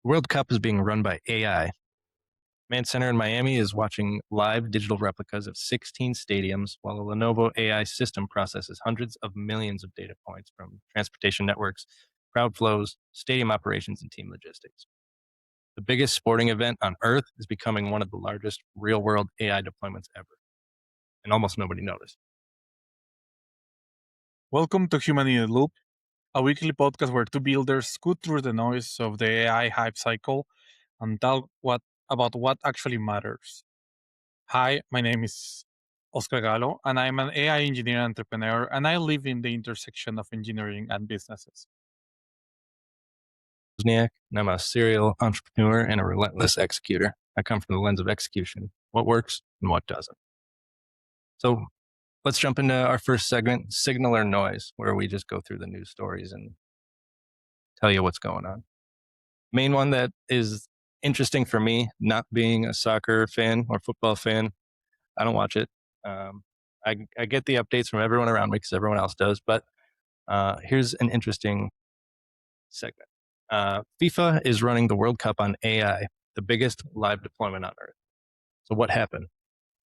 The World Cup is being run by AI. Command Center in Miami is watching live digital replicas of 16 stadiums, while a Lenovo AI system processes hundreds of millions of data points from transportation networks, crowd flows, stadium operations, and team logistics. The biggest sporting event on Earth is becoming one of the largest real world AI deployments ever, and almost nobody noticed. Welcome to Human in the Loop, a weekly podcast where two builders scoot through the noise of the AI hype cycle and talk about what actually matters. Hi, my name is Oscar Galo, and I'm an AI engineer entrepreneur, and I live in the intersection of engineering and businesses. Wozniak, and I'm a serial entrepreneur and a relentless executor. I come from the lens of execution, what works and what doesn't. So let's jump into our first segment, Signal or Noise, where we just go through the news stories and tell you what's going on. Main one that is interesting for me, not being a soccer fan or football fan, I don't watch it. I get the updates from everyone around me because everyone else does, but here's an interesting segment. FIFA is running the World Cup on AI, the biggest live deployment on Earth. So what happened?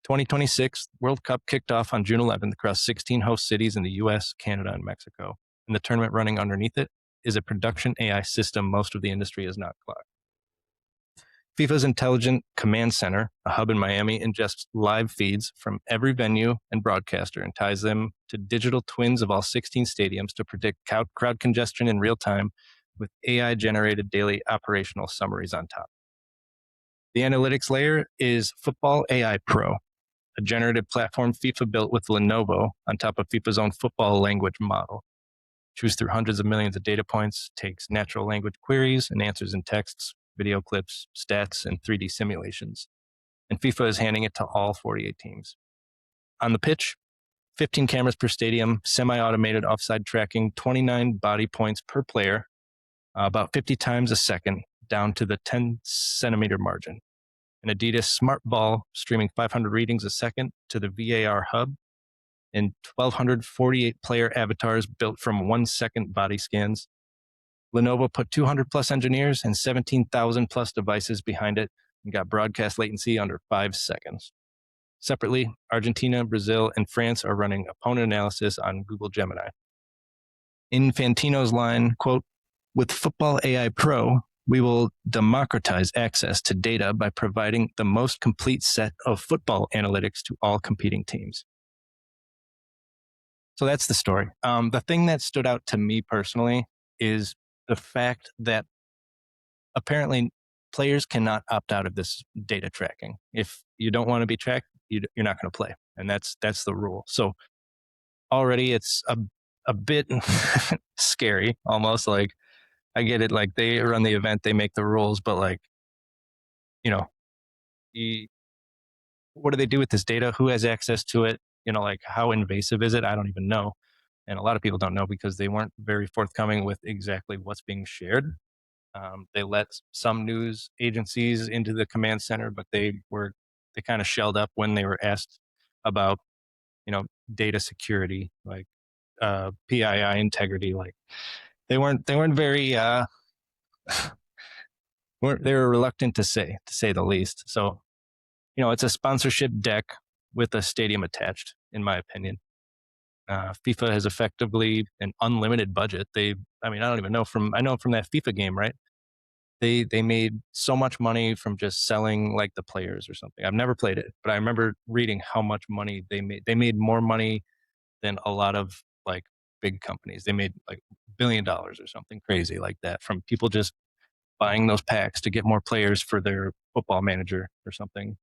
2026 World Cup kicked off on June 11th across 16 host cities in the US, Canada, and Mexico. And the tournament running underneath it is a production AI system most of the industry is not clocked. FIFA's Intelligent Command Center, a hub in Miami, ingests live feeds from every venue and broadcaster and ties them to digital twins of all 16 stadiums to predict crowd congestion in real time with AI-generated daily operational summaries on top. The analytics layer is Football AI Pro, a generative platform FIFA built with Lenovo on top of FIFA's own football language model. Chews through hundreds of millions of data points, takes natural language queries and answers in texts, video clips, stats, and 3D simulations. And FIFA is handing it to all 48 teams. On the pitch, 15 cameras per stadium, semi-automated offside tracking, 29 body points per player, about 50 times a second, down to the 10-centimeter margin. An Adidas Smart Ball streaming 500 readings a second to the VAR hub, and 1,248 player avatars built from 1 second body scans. Lenovo put 200 plus engineers and 17,000 plus devices behind it and got broadcast latency under 5 seconds. Separately, Argentina, Brazil, and France are running opponent analysis on Google Gemini. Infantino's line, quote, "With Football AI Pro, we will democratize access to data by providing the most complete set of football analytics to all competing teams." So that's the story. The thing that stood out to me personally is the fact that apparently players cannot opt out of this data tracking. If you don't want to be tracked, you're not going to play. And that's the rule. So already it's a bit scary, almost like I get it. Like they run the event, they make the rules, but like, you know, what do they do with this data? Who has access to it? Like how invasive is it? I don't even know. And a lot of people don't know because they weren't very forthcoming with exactly what's being shared. They let some news agencies into the command center, but they kind of shelled up when they were asked about, data security, like PII integrity. Like they weren't very they were reluctant to say the least. So, it's a sponsorship deck with a stadium attached, in my opinion. FIFA has effectively an unlimited budget. I don't even know I know from that FIFA game, right? They made so much money from just selling like the players or something. I've never played it, but I remember reading how much money they made. They made more money than a lot of like big companies. They made like $1 billion or something crazy like that from people just buying those packs to get more players for their football manager or something.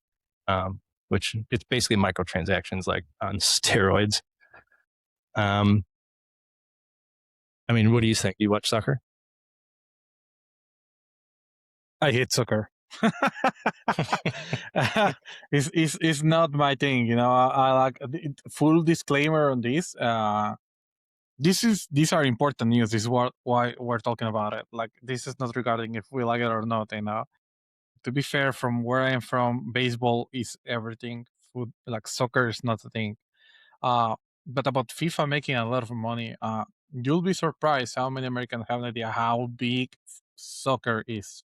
Which it's basically microtransactions like on steroids. What do you think? Do you watch soccer? I hate soccer. It's not my thing, I like full disclaimer on this. These are important news. This is why we're talking about it. Like this is not regarding if we like it or not. To be fair, from where I am from, baseball is everything. Food, like soccer is not a thing. But about FIFA making a lot of money, you'll be surprised how many Americans have an idea how big soccer is.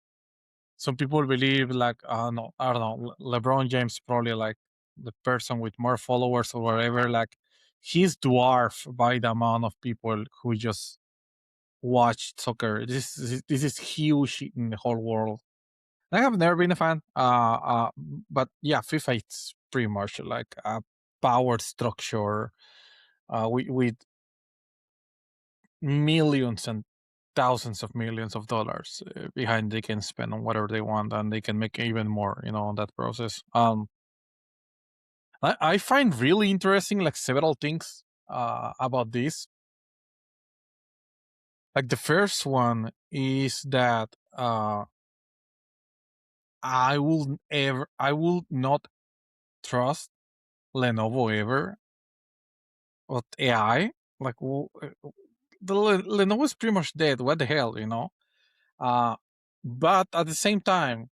some people believe like no, I don't know, LeBron James probably like the person with more followers or whatever. Like he's dwarfed by the amount of people who just watch soccer. This is huge in the whole world. I have never been a fan, but yeah, FIFA it's pretty much like a power structure with millions and thousands of millions of dollars behind they can spend on whatever they want and they can make even more on that process. I find really interesting like several things about this. Like the first one is that I will not trust Lenovo ever with AI. Like the Lenovo is pretty much dead. What the hell? Uh, but at the same time,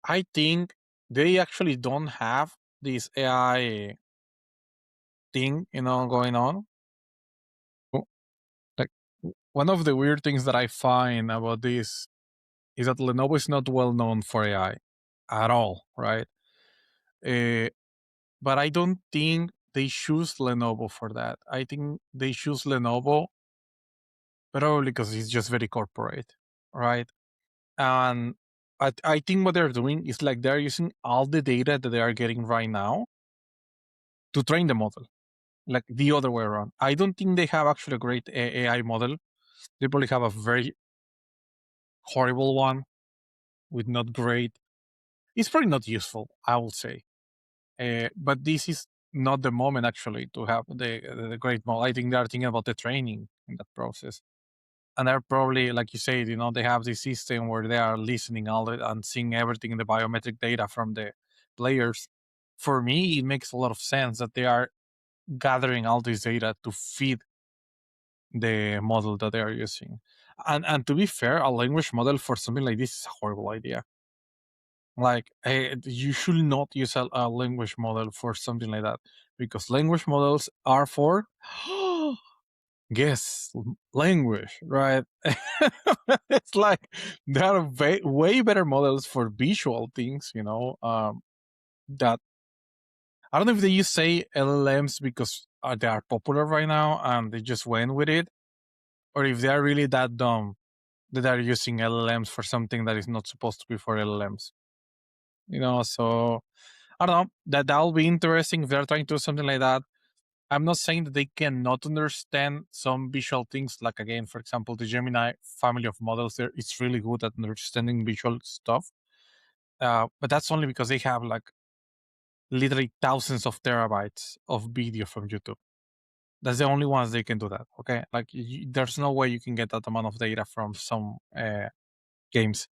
I think they actually don't have this AI thing, going on. Oh, Like one of the weird things that I find about this is that Lenovo is not well known for AI at all, right? Uh, but I don't think they choose Lenovo for that. I think they choose Lenovo probably because it's just very corporate, right? And I think what they're doing is like they're using all the data that they are getting right now to train the model, like the other way around. I don't think they have actually a great AI model. They probably have a very horrible one with not great. It's probably not useful, I will say. But this is not the moment actually to have the great model. I think they are thinking about the training in that process. And they're probably, like you said, they have this system where they are listening all it and seeing everything in the biometric data from the players. For me, it makes a lot of sense that they are gathering all this data to feed the model that they are using. And to be fair, a language model for something like this is a horrible idea. Like you should not use a language model for something like that because language models are for guess language, right? It's like there are way better models for visual things, that I don't know if they use say LLMs because they are popular right now and they just went with it, or if they are really that dumb that they're using LLMs for something that is not supposed to be for LLMs. So I don't know. That'll be interesting if they're trying to do something like that. I'm not saying that they cannot understand some visual things. Like again, for example, the Gemini family of models there is really good at understanding visual stuff. But that's only because they have like literally thousands of terabytes of video from YouTube. That's the only ones they can do that. Okay, like there's no way you can get that amount of data from some games.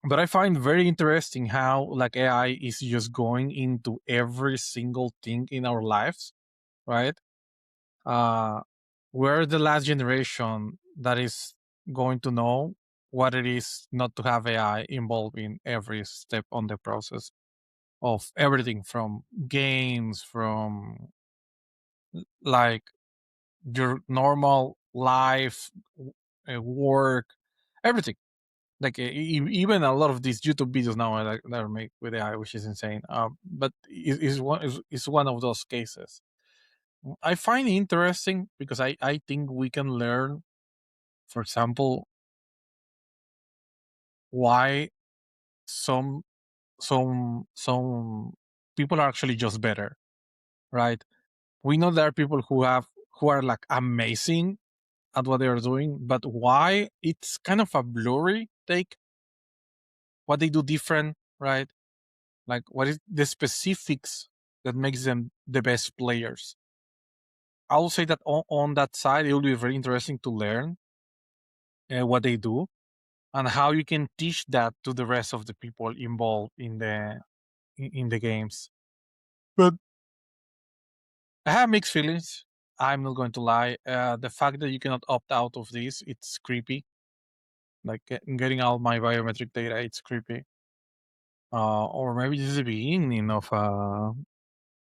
But I find very interesting how like AI is just going into every single thing in our lives, right? Uh, we're the last generation that is going to know what it is not to have AI involved in every step on the process of everything from games, from like your normal life, work, everything. Like even a lot of these YouTube videos now are like that are made with AI, which is insane. But is one of those cases. I find it interesting because I think we can learn, for example, why some some people are actually just better, right? We know there are people who are like amazing at what they are doing, but why it's kind of a blurry take what they do different, right? Like what is the specifics that makes them the best players? I will say that on that side, it will be very interesting to learn what they do and how you can teach that to the rest of the people involved in the games. But I have mixed feelings. I'm not going to lie. The fact that you cannot opt out of this, it's creepy. Like getting all my biometric data, it's creepy. Or maybe this is the beginning of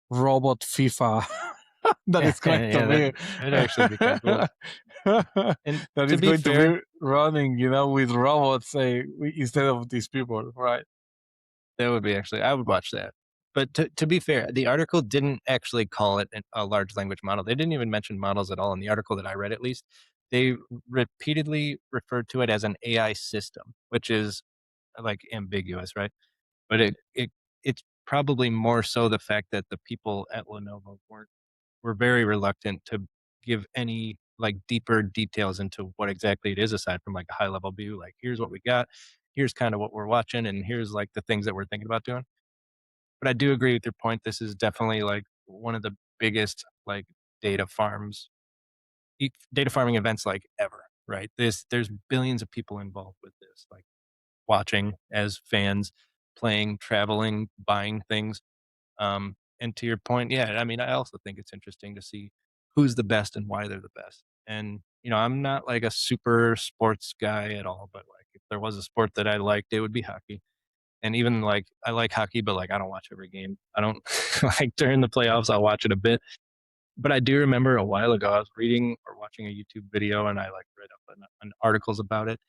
robot FIFA. that is going to Yeah, be that'd actually be kind of cool. And that to is be going to fair, be running, with robots instead of these people, right? that would be actually I would watch that. But to be fair, the article didn't actually call it a large language model. They didn't even mention models at all in the article that I read, at least. They repeatedly referred to it as an AI system, which is like ambiguous, right? But it's probably more so the fact that the people at Lenovo were very reluctant to give any like deeper details into what exactly it is aside from like a high level view. Like, here's what we got, here's kind of what we're watching, and here's like the things that we're thinking about doing. But I do agree with your point. This is definitely like one of the biggest like data farms, data farming events like ever. Right? There's billions of people involved with this, like watching as fans, playing, traveling, buying things. And to your point, yeah, I mean, I also think it's interesting to see who's the best and why they're the best. And I'm not like a super sports guy at all, but like if there was a sport that I liked, it would be hockey. And even like I like hockey, but like I don't watch every game. I don't like during the playoffs. I'll watch it a bit. But I do remember a while ago I was reading or watching a YouTube video, and I like read up on articles about it,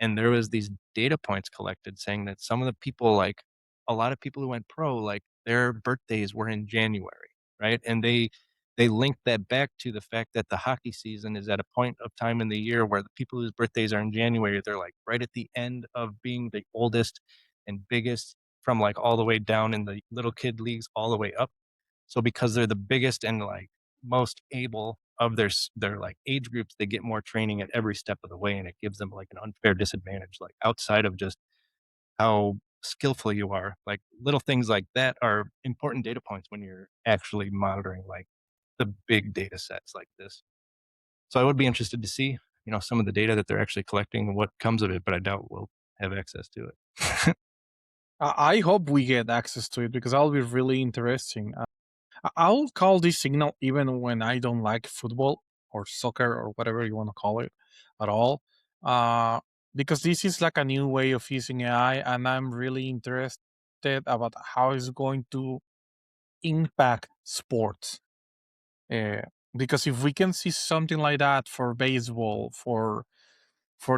and there was these data points collected saying that some of the people, like a lot of people who went pro, like their birthdays were in January, right? And they linked that back to the fact that the hockey season is at a point of time in the year where the people whose birthdays are in January, they're like right at the end of being the oldest and biggest, from like all the way down in the little kid leagues all the way up. So because they're the biggest and like most able of their like age groups, they get more training at every step of the way, and it gives them like an unfair disadvantage. Like outside of just how skillful you are, like little things like that are important data points when you're actually monitoring like the big data sets like this. So I would be interested to see, some of the data that they're actually collecting and what comes of it, but I doubt we'll have access to it. I hope we get access to it because that'll be really interesting. I'll call this signal even when I don't like football or soccer or whatever you want to call it at all. Uh, because this is like a new way of using AI, and I'm really interested about how it's going to impact sports. Uh, because if we can see something like that for baseball, for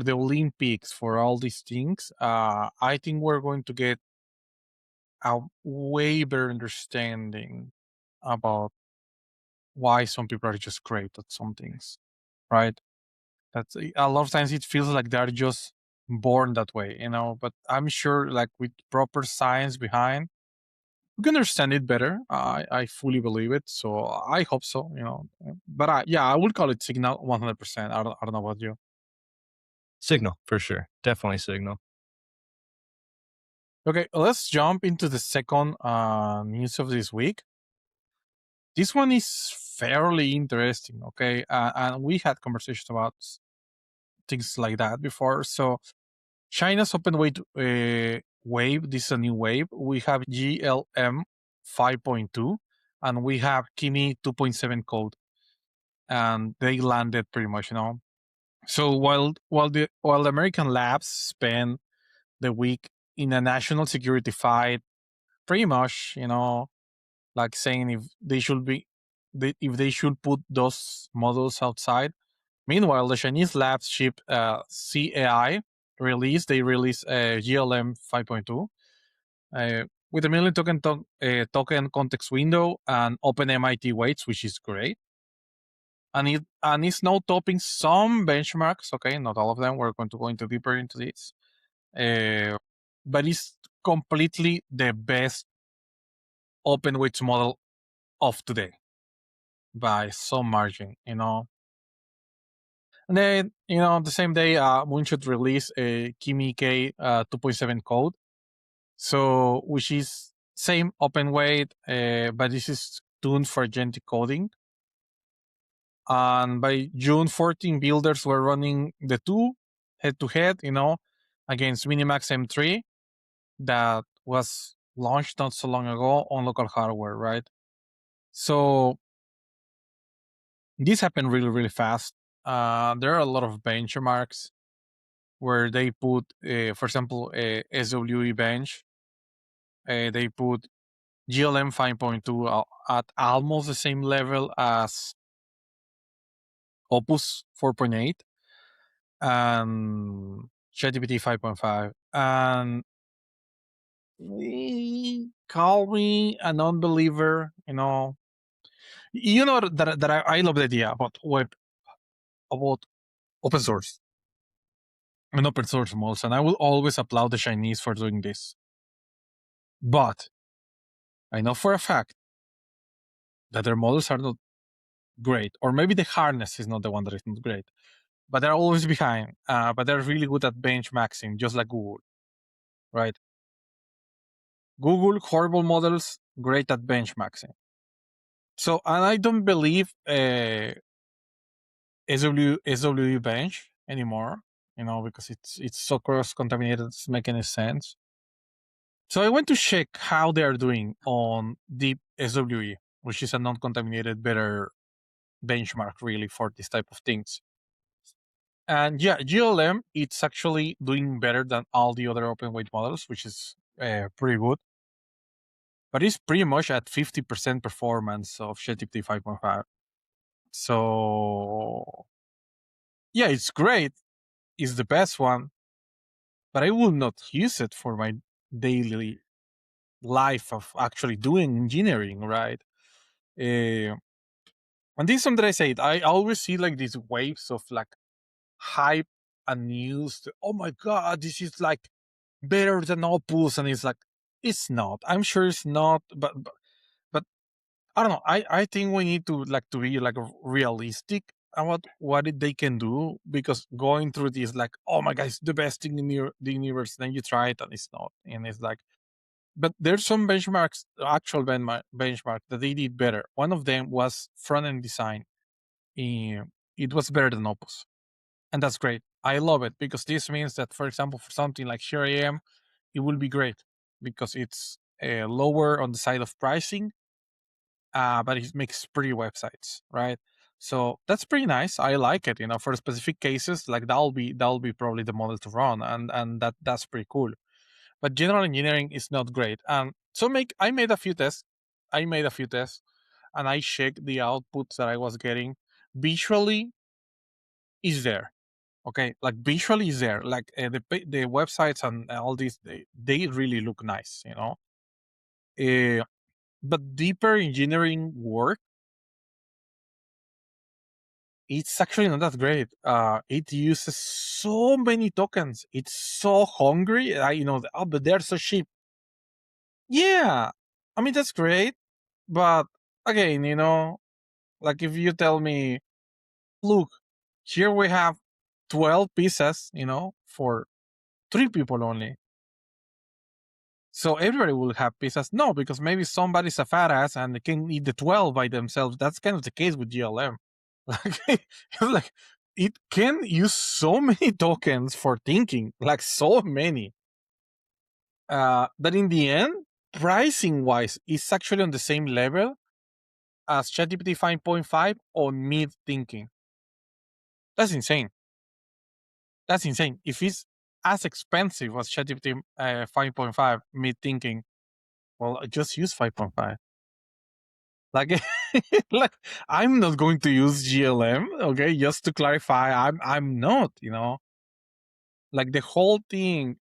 the Olympics, for all these things, I think we're going to get a way better understanding about why some people are just great at some things, right? That's a lot of times it feels like they're just born that way, But I'm sure, like with proper science behind, we can understand it better. I fully believe it, so I hope so. But yeah, I would call it signal 100%. I don't know about you. Signal for sure, definitely signal. Okay, let's jump into the second news of this week. This one is fairly interesting. Okay, and we had conversations about things like that before. So China's open weight wave, this is a new wave. We have GLM 5.2 and we have Kimi 2.7 code, and they landed pretty much. So while the American labs spend the week in a national security fight, pretty much, like saying if they should put those models outside. Meanwhile, the Chinese labs ship CAI they release GLM 5.2 with a million token context window and open MIT weights, which is great. And it's now topping some benchmarks. Okay, not all of them. We're going to go into deeper into this, uh, but it's completely the best open weights model of today by some margin. And then, the same day, Moonshot released a Kimi K 2.7 code. So, which is same open weight, but this is tuned for agentic coding. And by June 14, builders were running the two head to head, against Minimax M3 that was launched not so long ago on local hardware, right? So, this happened really, really fast. There are a lot of benchmarks where they put, for example, a SWE bench. They put GLM 5.2 at almost the same level as Opus 4.8 and ChatGPT 5.5. And call me a non-believer, that I love the idea about open source and open source models, and I will always applaud the Chinese for doing this. But I know for a fact that their models are not great, or maybe the harness is not the one that is not great, but they're always behind. But they're really good at benchmarking, just like Google, right? Google, horrible models, great at benchmarking. So, and I don't believe SWE bench anymore, because it's so cross contaminated, it's making any sense. So I went to check how they are doing on Deep SWE, which is a non-contaminated better benchmark really for this type of things. And yeah, GLM, it's actually doing better than all the other open weight models, which is pretty good. But it's pretty much at 50% performance of ChatGPT 5.5. So yeah, it's great. It's the best one, but I will not use it for my daily life of actually doing engineering, right? Uh, and this is something I said. I always see like these waves of like hype and news. Oh my god, this is like better than Opus, and it's like it's not. I'm sure it's not, but I don't know. I think we need to be like realistic about what they can do, because going through this like, oh my god, it's the best thing in the universe, then you try it and it's not, and it's like, but there's some benchmarks, actual benchmark that they did better. One of them was front end design. It was better than Opus, and that's great. I love it because this means that, for example, for something like Here I Am, it will be great because it's lower on the side of pricing, but it makes pretty websites, right? So that's pretty nice. I like it. For specific cases, like that'll be probably the model to run, and that's pretty cool. But general engineering is not great. And so I made a few tests. I made a few tests, and I checked the outputs that I was getting. Visually, is there. Okay, like visually is there. Like the websites and all these, they really look nice. But deeper engineering work, it's actually not that great. It uses so many tokens. It's so hungry. But they're so cheap. Yeah, I mean that's great, but again, like if you tell me, look, here we have 12 pizzas, for 3 people only. So everybody will have pizzas. No, because maybe somebody's a fat ass and they can eat the 12 by themselves. That's kind of the case with GLM. Like, like it can use so many tokens for thinking, like so many. That in the end, pricing wise, it's actually on the same level as ChatGPT 5.5 on mid thinking. That's insane. That's insane. If it's as expensive as ChatGPT 5.5 mid thinking, well, just use 5.5. Like, like I'm not going to use GLM. Okay, just to clarify, I'm not. Like the whole thing,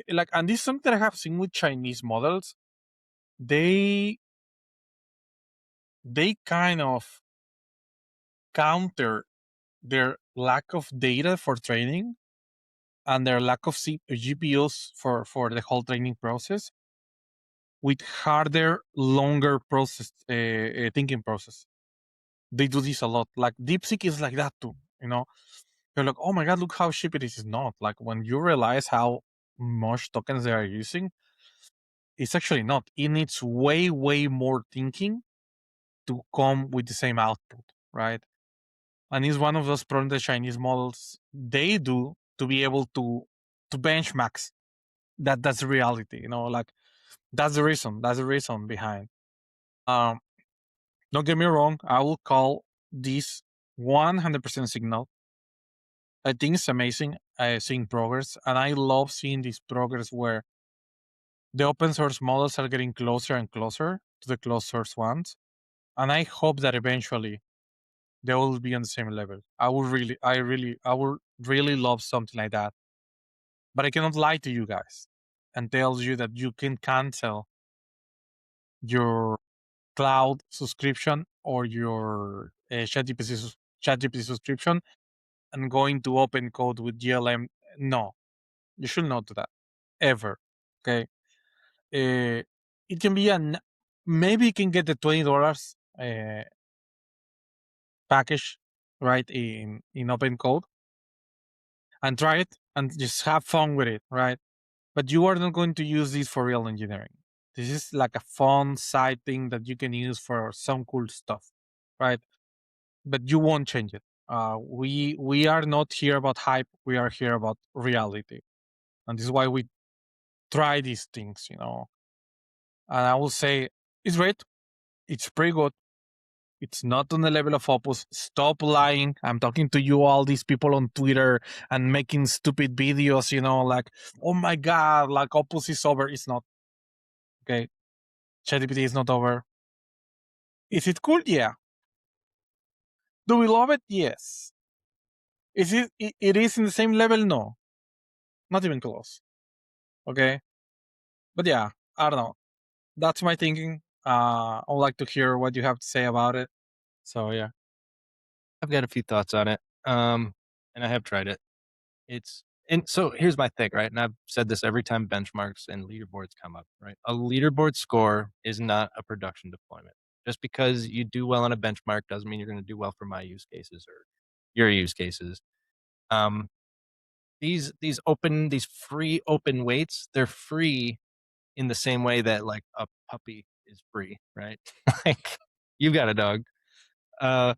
like, and this is something I have seen with Chinese models. They kind of counter their lack of data for training and their lack of GPUs for the whole training process with harder, longer process thinking process. They do this a lot. Like DeepSeek is like that too. You're like, oh my god, look how cheap it is. It's not. Like when you realize how much tokens they are using, it's actually not. It needs way, way more thinking to come with the same output, right? And it's one of those problems the Chinese models they do to be able to benchmark. That's the reality, like that's the reason. That's the reason behind. Don't get me wrong, I will call this 100% signal. I think it's amazing seeing progress, and I love seeing this progress where the open source models are getting closer and closer to the closed source ones, and I hope that eventually they will be on the same level. I would really love something like that. But I cannot lie to you guys and tell you that you can cancel your cloud subscription or your ChatGPT subscription and going to open code with GLM. No, you should not do that ever. Okay, it can be maybe you can get the $20 package right in open code and try it and just have fun with it, right? But you are not going to use this for real engineering. This is like a fun side thing that you can use for some cool stuff, right? But you won't change it. We are not here about hype. We are here about reality, and this is why we try these things, you know. And I will say it's great. It's pretty good. It's not on the level of Opus. Stop lying. I'm talking to you, all these people on Twitter and making stupid videos, you know, like, oh my God, like Opus is over. It's not. Okay. ChatGPT is not over. Is it cool? Yeah. Do we love it? Yes. Is it is in the same level? No. Not even close. Okay. But yeah, I don't know. That's my thinking. I would like to hear what you have to say about it. So yeah. I've got a few thoughts on it. And I have tried it. And so here's my thing, right? And I've said this every time benchmarks and leaderboards come up, right? A leaderboard score is not a production deployment. Just because you do well on a benchmark doesn't mean you're going to do well for my use cases or your use cases. Um, these free open weights, they're free in the same way that like a puppy is free, right? Like you've got a dog. Uh,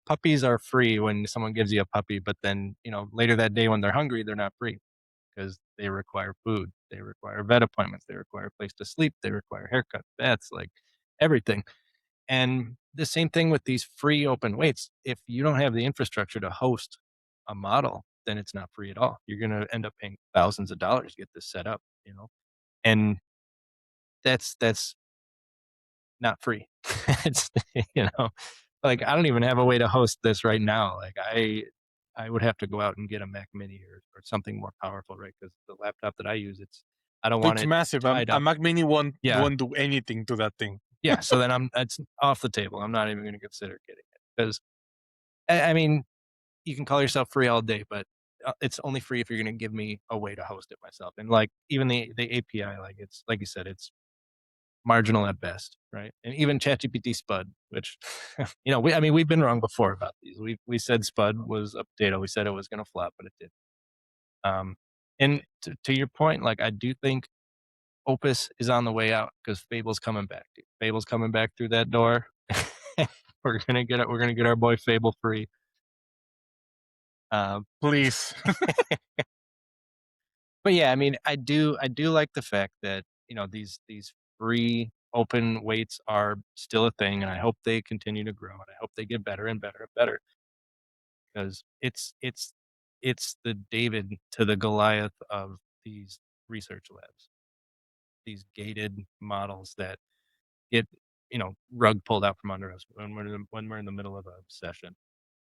Puppies are free when someone gives you a puppy, but then later that day when they're hungry, they're not free because they require food, they require vet appointments, they require a place to sleep, they require haircuts, vets, like everything. And the same thing with these free open weights. If you don't have the infrastructure to host a model, then it's not free at all. You're going to end up paying thousands of dollars to get this set up. And that's not free. It's like I don't even have a way to host this right now. Like I would have to go out and get a Mac Mini or something more powerful, right? Because the laptop that I use, I don't want It's it massive. tied A up. Mac Mini Yeah, won't do anything to that thing. yeah. So then it's off the table. I'm not even going to consider getting it because I mean you can call yourself free all day, but it's only free if you're going to give me a way to host it myself. And like even the API, like it's like you said, it's marginal at best, right? And even ChatGPT Spud, which we've been wrong before about these. We said Spud was a potato. We said it was going to flop, but it did. And to your point, like I do think Opus is on the way out because Fable's coming back. Dude. Fable's coming back through that door. We're gonna get it. We're gonna get our boy Fable free. Please. But yeah, I mean, I do like the fact that these free open weights are still a thing, and I hope they continue to grow, and I hope they get better and better and better because it's the David to the Goliath of these research labs, these gated models that get rug pulled out from under us when we're in the middle of a session.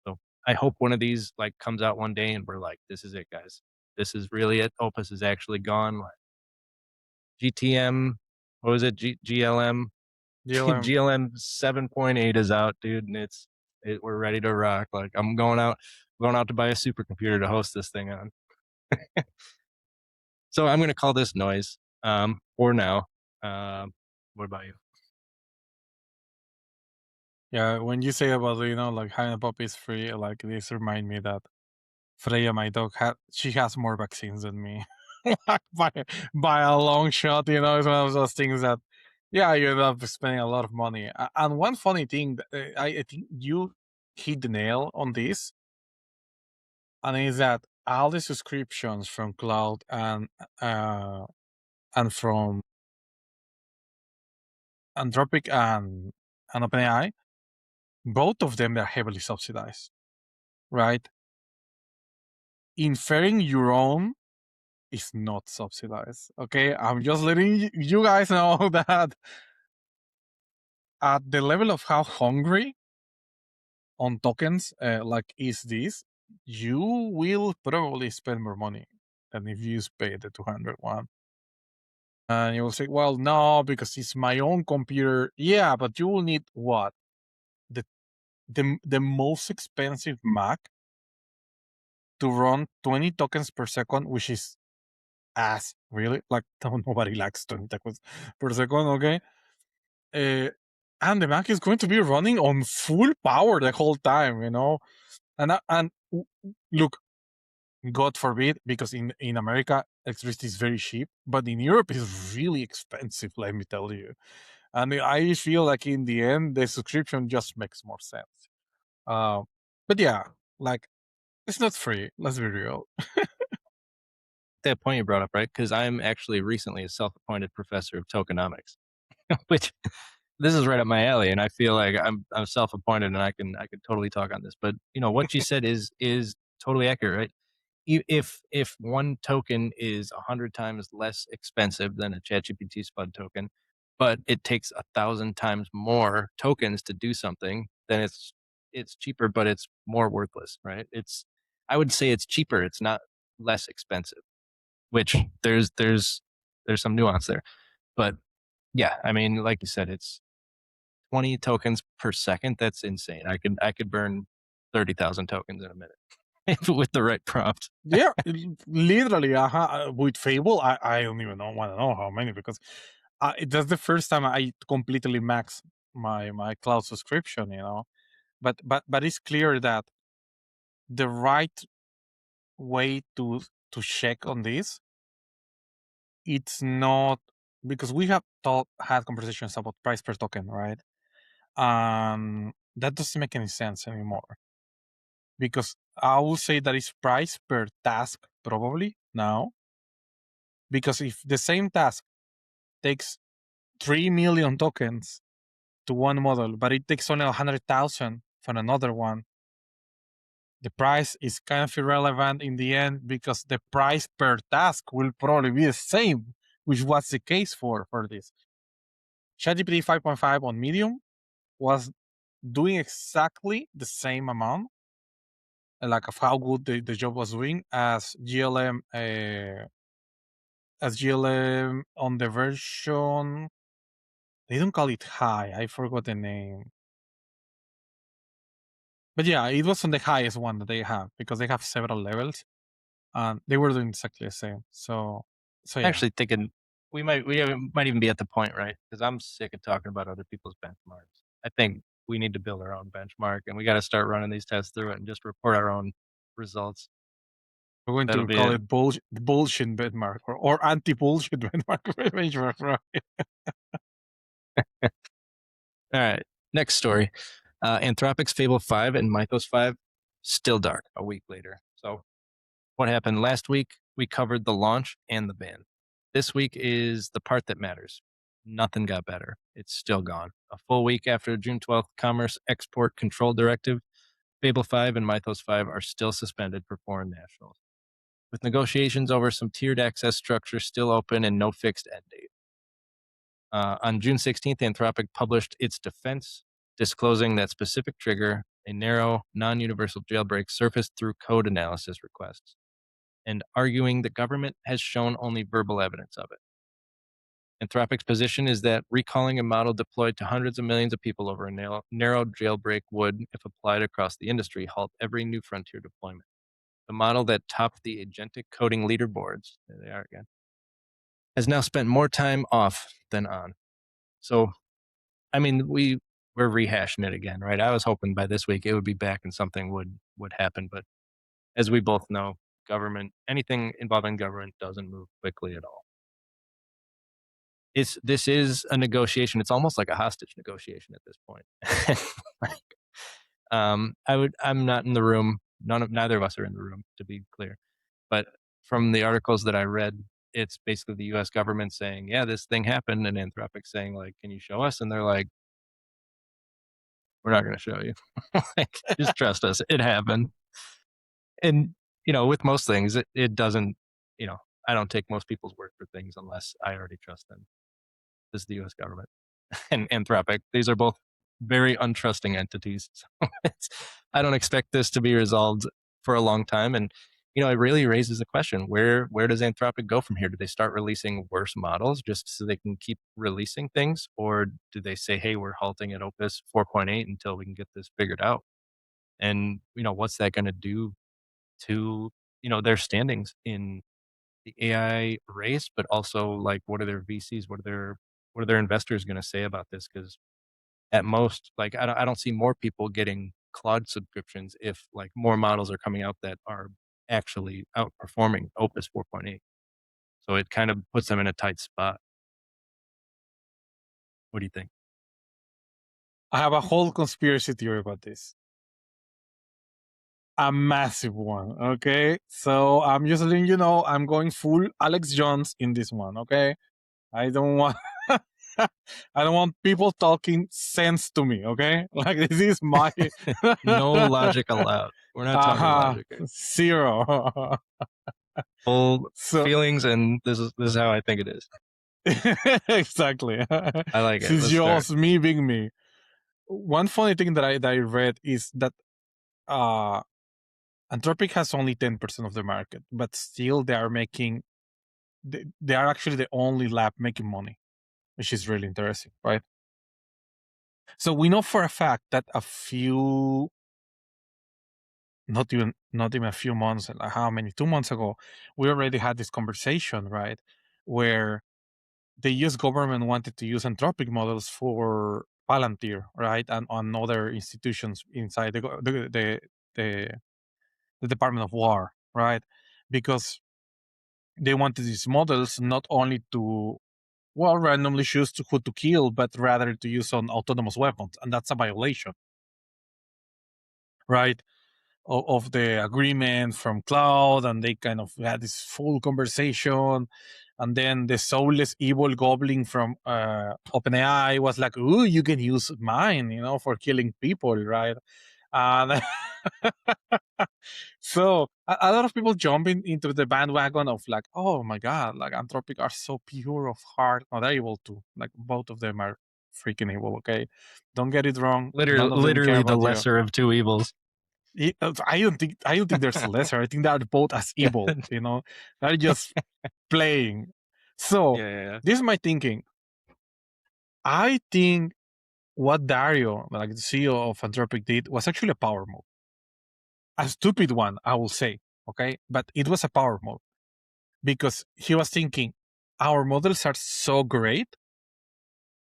So I hope one of these like comes out one day and we're like, this is it, guys. This is really it. Opus is actually gone. Like, GTM, what was it? GLM, GLM. GLM 7.8 is out, dude, and we're ready to rock. Like I'm going out to buy a supercomputer to host this thing on. So I'm gonna call this noise for now. What about you? Yeah, when you say about like having a puppy is free, like this remind me that Freya, my dog, she has more vaccines than me. Like, by a long shot, it's one of those things that, yeah, you end up spending a lot of money. And one funny thing, I think you hit the nail on this, and is that all the subscriptions from cloud and from Anthropic and OpenAI, both of them are heavily subsidized, right? Inferring your own is not subsidized. Okay, I'm just letting you guys know that at the level of how hungry on tokens like is this, you will probably spend more money than if you pay the 201. And you will say, well, no, because it's my own computer. Yeah, but you will need what? The the most expensive Mac to run 20 tokens per second, which is ass, really. Like, nobody likes 20 tokens per second, okay? And the Mac is going to be running on full power the whole time, you know? And look, God forbid, because in America, electricity is very cheap, but in Europe, it's really expensive, let me tell you. And I feel like in the end, the subscription just makes more sense. But yeah, like, it's not free, let's be real. That point you brought up, right? Because I'm actually recently a self-appointed professor of tokenomics, which this is right up my alley, and I feel like I'm self-appointed, and I can totally talk on this. But what you said is totally accurate, right? If one token is 100 times less expensive than a ChatGPT Spud token, but it takes 1,000 times more tokens to do something, then it's cheaper, but it's more worthless, right? I would say it's cheaper. It's not less expensive, which there's some nuance there. But yeah, I mean, like you said, it's 20 tokens per second. That's insane. I could burn 30,000 tokens in a minute with the right prompt. Yeah, literally, with Fable, I don't even want to know how many, because that's the first time I completely max my cloud subscription, you know. But it's clear that the right way to check on this, it's not, because we have had conversations about price per token, right? That doesn't make any sense anymore, because I will say that it's price per task probably now, because if the same task takes 3 million tokens to one model, but it takes only 100,000 for another one, the price is kind of irrelevant in the end, because the price per task will probably be the same, which was the case for this. ChatGPT 5.5 on Medium was doing exactly the same amount, like of how good the job was doing, as GLM on the version. They don't call it high. I forgot the name. But yeah, it was on the highest one that they have, because they have several levels, and they were doing exactly the same. So yeah. Actually thinking we might even be at the point, right? Because I'm sick of talking about other people's benchmarks. I think we need to build our own benchmark, and we got to start running these tests through it and just report our own results. We're going That'll to be call it. it bullshit benchmark, or anti-bullshit benchmark. Right? All right. Next story. Anthropic's Fable 5 and Mythos 5 still dark a week later. So what happened last week? We covered the launch and the ban. This week is the part that matters. Nothing got better. It's still gone. A full week after June 12th Commerce Export Control Directive, Fable 5 and Mythos 5 are still suspended for foreign nationals, with negotiations over some tiered access structure still open and no fixed end date. On June 16th, Anthropic published its defense, disclosing that specific trigger, a narrow, non-universal jailbreak, surfaced through code analysis requests, and arguing the government has shown only verbal evidence of it. Anthropic's position is that recalling a model deployed to hundreds of millions of people over a narrow jailbreak would, if applied across the industry, halt every new frontier deployment. The model that topped the agentic coding leaderboards, there they are again, has now spent more time off than on. So, I mean, we're rehashing it again, right? I was hoping by this week it would be back and something would happen, but as we both know, anything involving government doesn't move quickly at all. This is a negotiation. It's almost like a hostage negotiation at this point. I'm not in the room. Neither of us are in the room, to be clear. But from the articles that I read, it's basically the U.S. government saying, "Yeah, this thing happened," and Anthropic saying, "Like, can you show us?" And they're like, "We're not going to show you. Like, just trust us. It happened." And with most things, it doesn't. I don't take most people's word for things unless I already trust them. This is the U.S. government. and Anthropic. These are both very untrusting entities. So I don't expect this to be resolved for a long time. And it really raises the question: where does Anthropic go from here? Do they start releasing worse models just so they can keep releasing things, or do they say, "Hey, we're halting at Opus 4.8 until we can get this figured out"? And what's that going to do to their standings in the AI race, but also like what are their VCs, what are their investors going to say about this? Because at most, like I don't see more people getting Claude subscriptions if like more models are coming out that are actually outperforming Opus 4.8. So it kind of puts them in a tight spot. What do you think? I have a whole conspiracy theory about this. A massive one. Okay. So I'm just letting you know I'm going full Alex Jones in this one. Okay. I don't want I don't want people talking sense to me, okay? Like this is my No logic allowed. We're not talking uh-huh, logic here. zero. Full So feelings, and this is how I think it is. exactly. I like This it. is Let's start. just me being me. One funny thing that I read is that uh Anthropic has only 10% of the market, but still they are actually the only lab making money, which is really interesting, right? So we know for a fact that not even a few months, like how many, 2 months ago, we already had this conversation, right? Where the US government wanted to use Anthropic models for Palantir, right? And on other institutions inside the, the Department of War, right? Because they wanted these models not only to, well, randomly choose who to kill, but rather to use on autonomous weapons. And that's a violation, right? Of the agreement from cloud, and they kind of had this full conversation, and then the soulless evil goblin from OpenAI was like, "Ooh, you can use mine, for killing people, right?" And so a lot of people jumping into the bandwagon of like, "Oh my god, like Anthropic are so pure of heart." No, they're evil too. Like both of them are freaking evil. Okay, don't get it wrong. Literally, None of them care literally the about you. lesser of two evils. I don't think there's a lesser. I think they are both as evil. They're just playing. So Yeah, yeah, yeah. this is my thinking. I think what Dario, like the CEO of Anthropic, did was actually a power move. A stupid one, I will say. Okay, but it was a power move because he was thinking our models are so great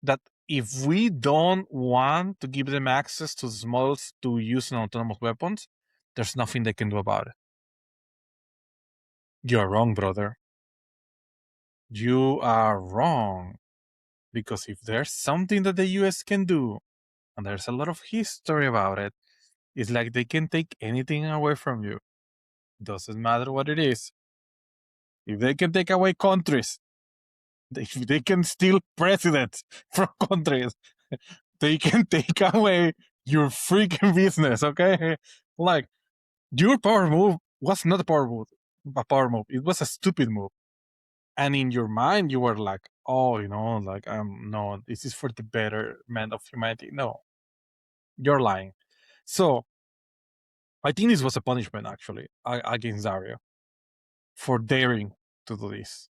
that if we don't want to give them access to these models to use in autonomous weapons, there's nothing they can do about it. You're wrong, brother. You are wrong. Because if there's something that the US can do, and there's a lot of history about it, it's like they can take anything away from you. Doesn't matter what it is. If they can take away countries, if they can steal presidents from countries, they can take away your freaking business, okay? Like, your power move was not a power move. It was a stupid move. And in your mind you were like, oh, like no, this is for the betterment of humanity. No, you're lying. So I think this was a punishment actually against Dario for daring to do this.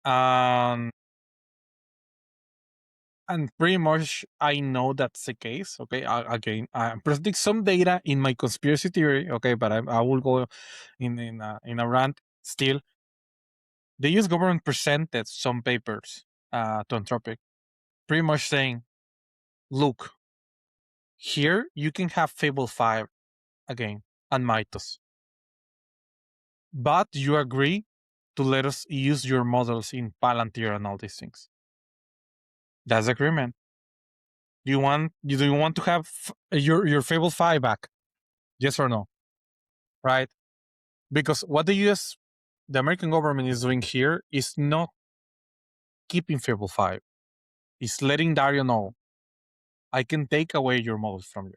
And pretty much I know that's the case. Okay, again, I'm presenting some data in my conspiracy theory. Okay, but I will go in a rant still. The US government presented some papers to Anthropic, pretty much saying, look, here you can have Fable 5 again and Mythos, but you agree to let us use your models in Palantir and all these things. That's the agreement. Do you want to have your Fable 5 back? Yes or no? Right? Because what the American government is doing here is not keeping Fable 5. It's letting Dario know, I can take away your models from you.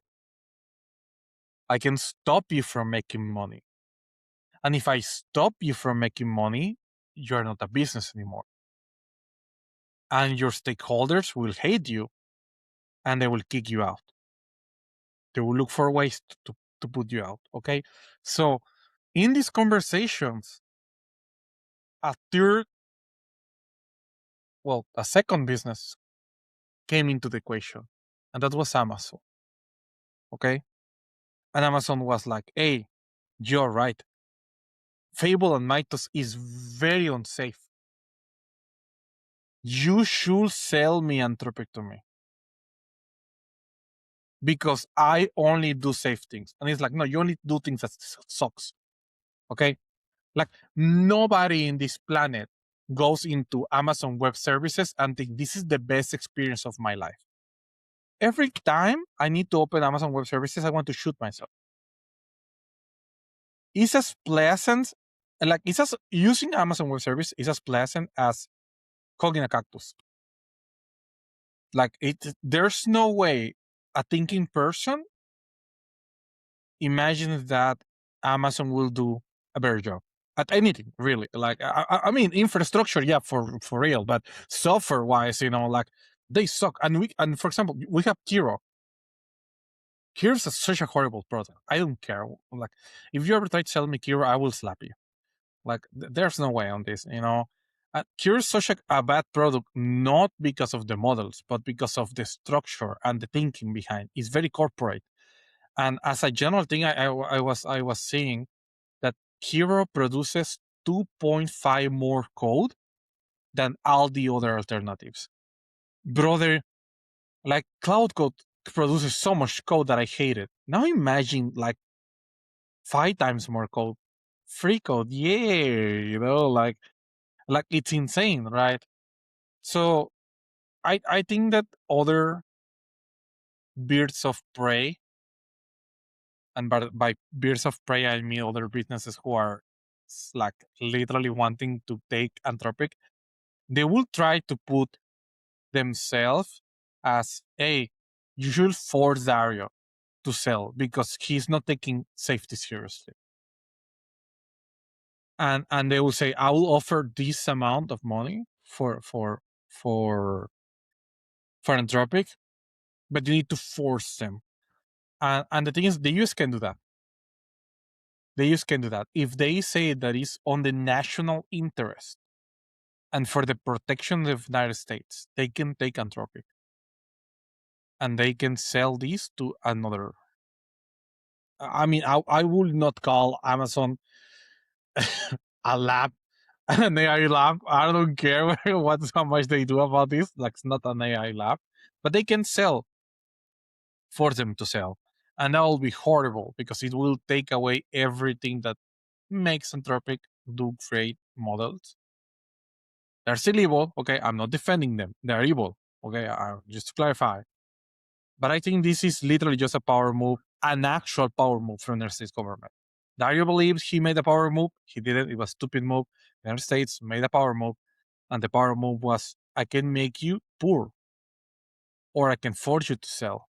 I can stop you from making money. And if I stop you from making money, you're not a business anymore. and your stakeholders will hate you and they will kick you out. They will look for ways to put you out. Okay. So in these conversations, a third, well, a second business came into the equation, and that was Amazon. Okay. And Amazon was like, hey, you're right. Fable and Mythos is very unsafe. You should sell me Anthropic to me because I only do safe things. And it's like, no, you only do things that sucks. Okay. Like nobody in this planet goes into Amazon Web Services and think this is the best experience of my life. Every time I need to open Amazon Web Services, I want to shoot myself. It's as pleasant, like it's as using Amazon Web Service is as pleasant as hugging a cactus. Like there's no way a thinking person imagines that Amazon will do a better job at anything, really. Like I mean, infrastructure, yeah, for real, but software wise, like they suck. And for example, we have Kiro. Kiro's such a horrible product. I don't care. Like if you ever try to sell me Kiro, I will slap you. Like there's no way on this. Kiro is such a bad product, not because of the models, but because of the structure and the thinking behind. It's very corporate. And as a general thing, I was seeing that Hero produces 2.5 more code than all the other alternatives. Brother, like Cloud Code produces so much code that I hate it. Now imagine like 5 times more code. Free code, yeah, like it's insane, right? So I think that other birds of prey, and by birds of prey I mean other businesses who are like literally wanting to take Anthropic, they will try to put themselves as, hey, you should force Dario to sell because he's not taking safety seriously. And they will say, I will offer this amount of money for Anthropic, but you need to force them. And the thing is, the US can do that. The US can do that. If they say that it's on the national interest and for the protection of the United States, they can take Anthropic and they can sell this to another. I mean, I would not call Amazon a lab, an AI lab. I don't care how much they do about this. Like, it's not an AI lab, but they can sell, force them to sell. And that will be horrible because it will take away everything that makes Anthropic do great models. They're still evil. Okay, I'm not defending them. They're evil. Okay, just to clarify. But I think this is literally just a power move, an actual power move from the United States government. Dario believes he made a power move. He didn't. It was a stupid move. The United States made a power move. And the power move was, I can make you poor or I can force you to sell.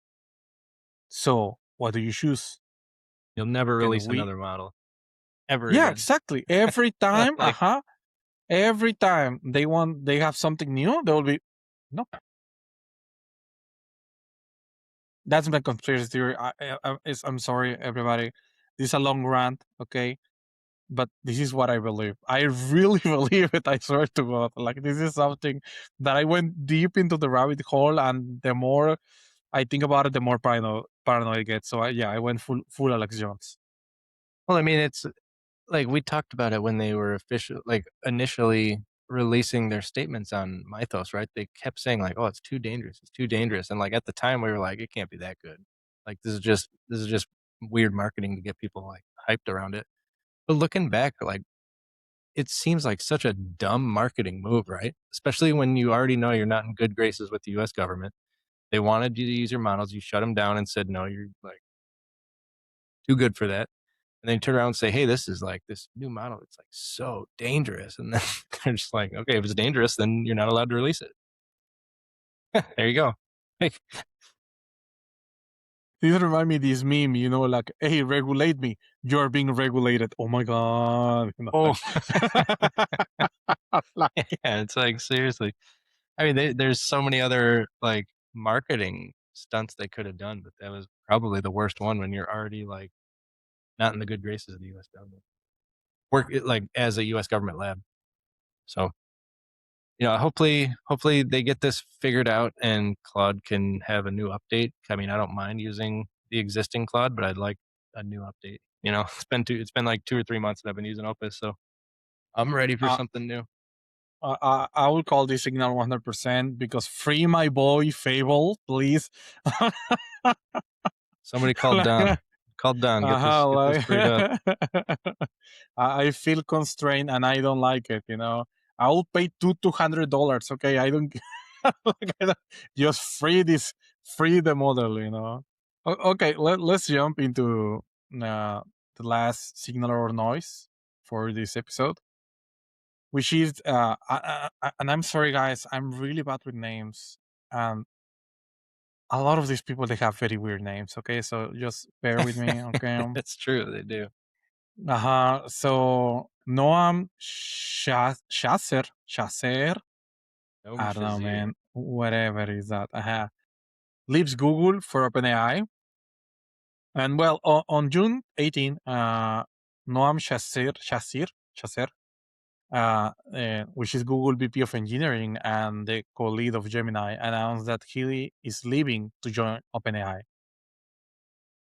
So what do you choose? You'll never release another model. Ever Yeah, again. exactly. Every time, every time they have something new, they will be, no. That's my conspiracy theory. I'm sorry, everybody. This is a long rant, okay? But this is what I believe. I really believe it. I swear to God. Like, this is something that I went deep into the rabbit hole, and the more I think about it, the more paranoid I get. So I went full Alex Jones. Well, I mean, it's like we talked about it when they were initially releasing their statements on Mythos, right? They kept saying like, "Oh, it's too dangerous. It's too dangerous." And like at the time, we were like, "It can't be that good. Like this is just weird marketing to get people like hyped around it." But looking back, like it seems like such a dumb marketing move, right? Especially when you already know you're not in good graces with the U.S. government. They wanted you to use your models. You shut them down and said, "No, you're like too good for that." And then you turn around and say, "Hey, this is like this new model. It's like so dangerous." And then they're just like, "Okay, if it's dangerous, then you're not allowed to release it." There you go. Like, This remind me of this meme, like, hey, regulate me. You're being regulated. Oh my God. oh, yeah, it's like seriously. I mean, there's so many other like marketing stunts they could have done, but that was probably the worst one when you're already like not in the good graces of the U.S. government. Work like as a U.S. government lab. So hopefully they get this figured out and Claude can have a new update. I mean, I don't mind using the existing Claude, but I'd like a new update. It's been like 2 or 3 months that I've been using Opus, so I'm ready for Uh, something new. I will call this signal 100% because free my boy Fable, please. Somebody called Like, Don. Called Don. uh-huh, Get this like freed up. I feel constrained and I don't like it. I will pay $200. Okay, I don't, like, just free the model. Okay, let's jump into the last signal or noise for this episode, which is and I'm sorry guys, I'm really bad with names. Um, a lot of these people, they have very weird names. Okay, so just bear with me. Okay. It's true. They do. So Noam Chasser, Noam I don't know, Shazier. man. Whatever is that? Leaves Google for OpenAI. And well, on June 18, Noam Chasser, which is Google VP of Engineering and the co-lead of Gemini, announced that he is leaving to join OpenAI.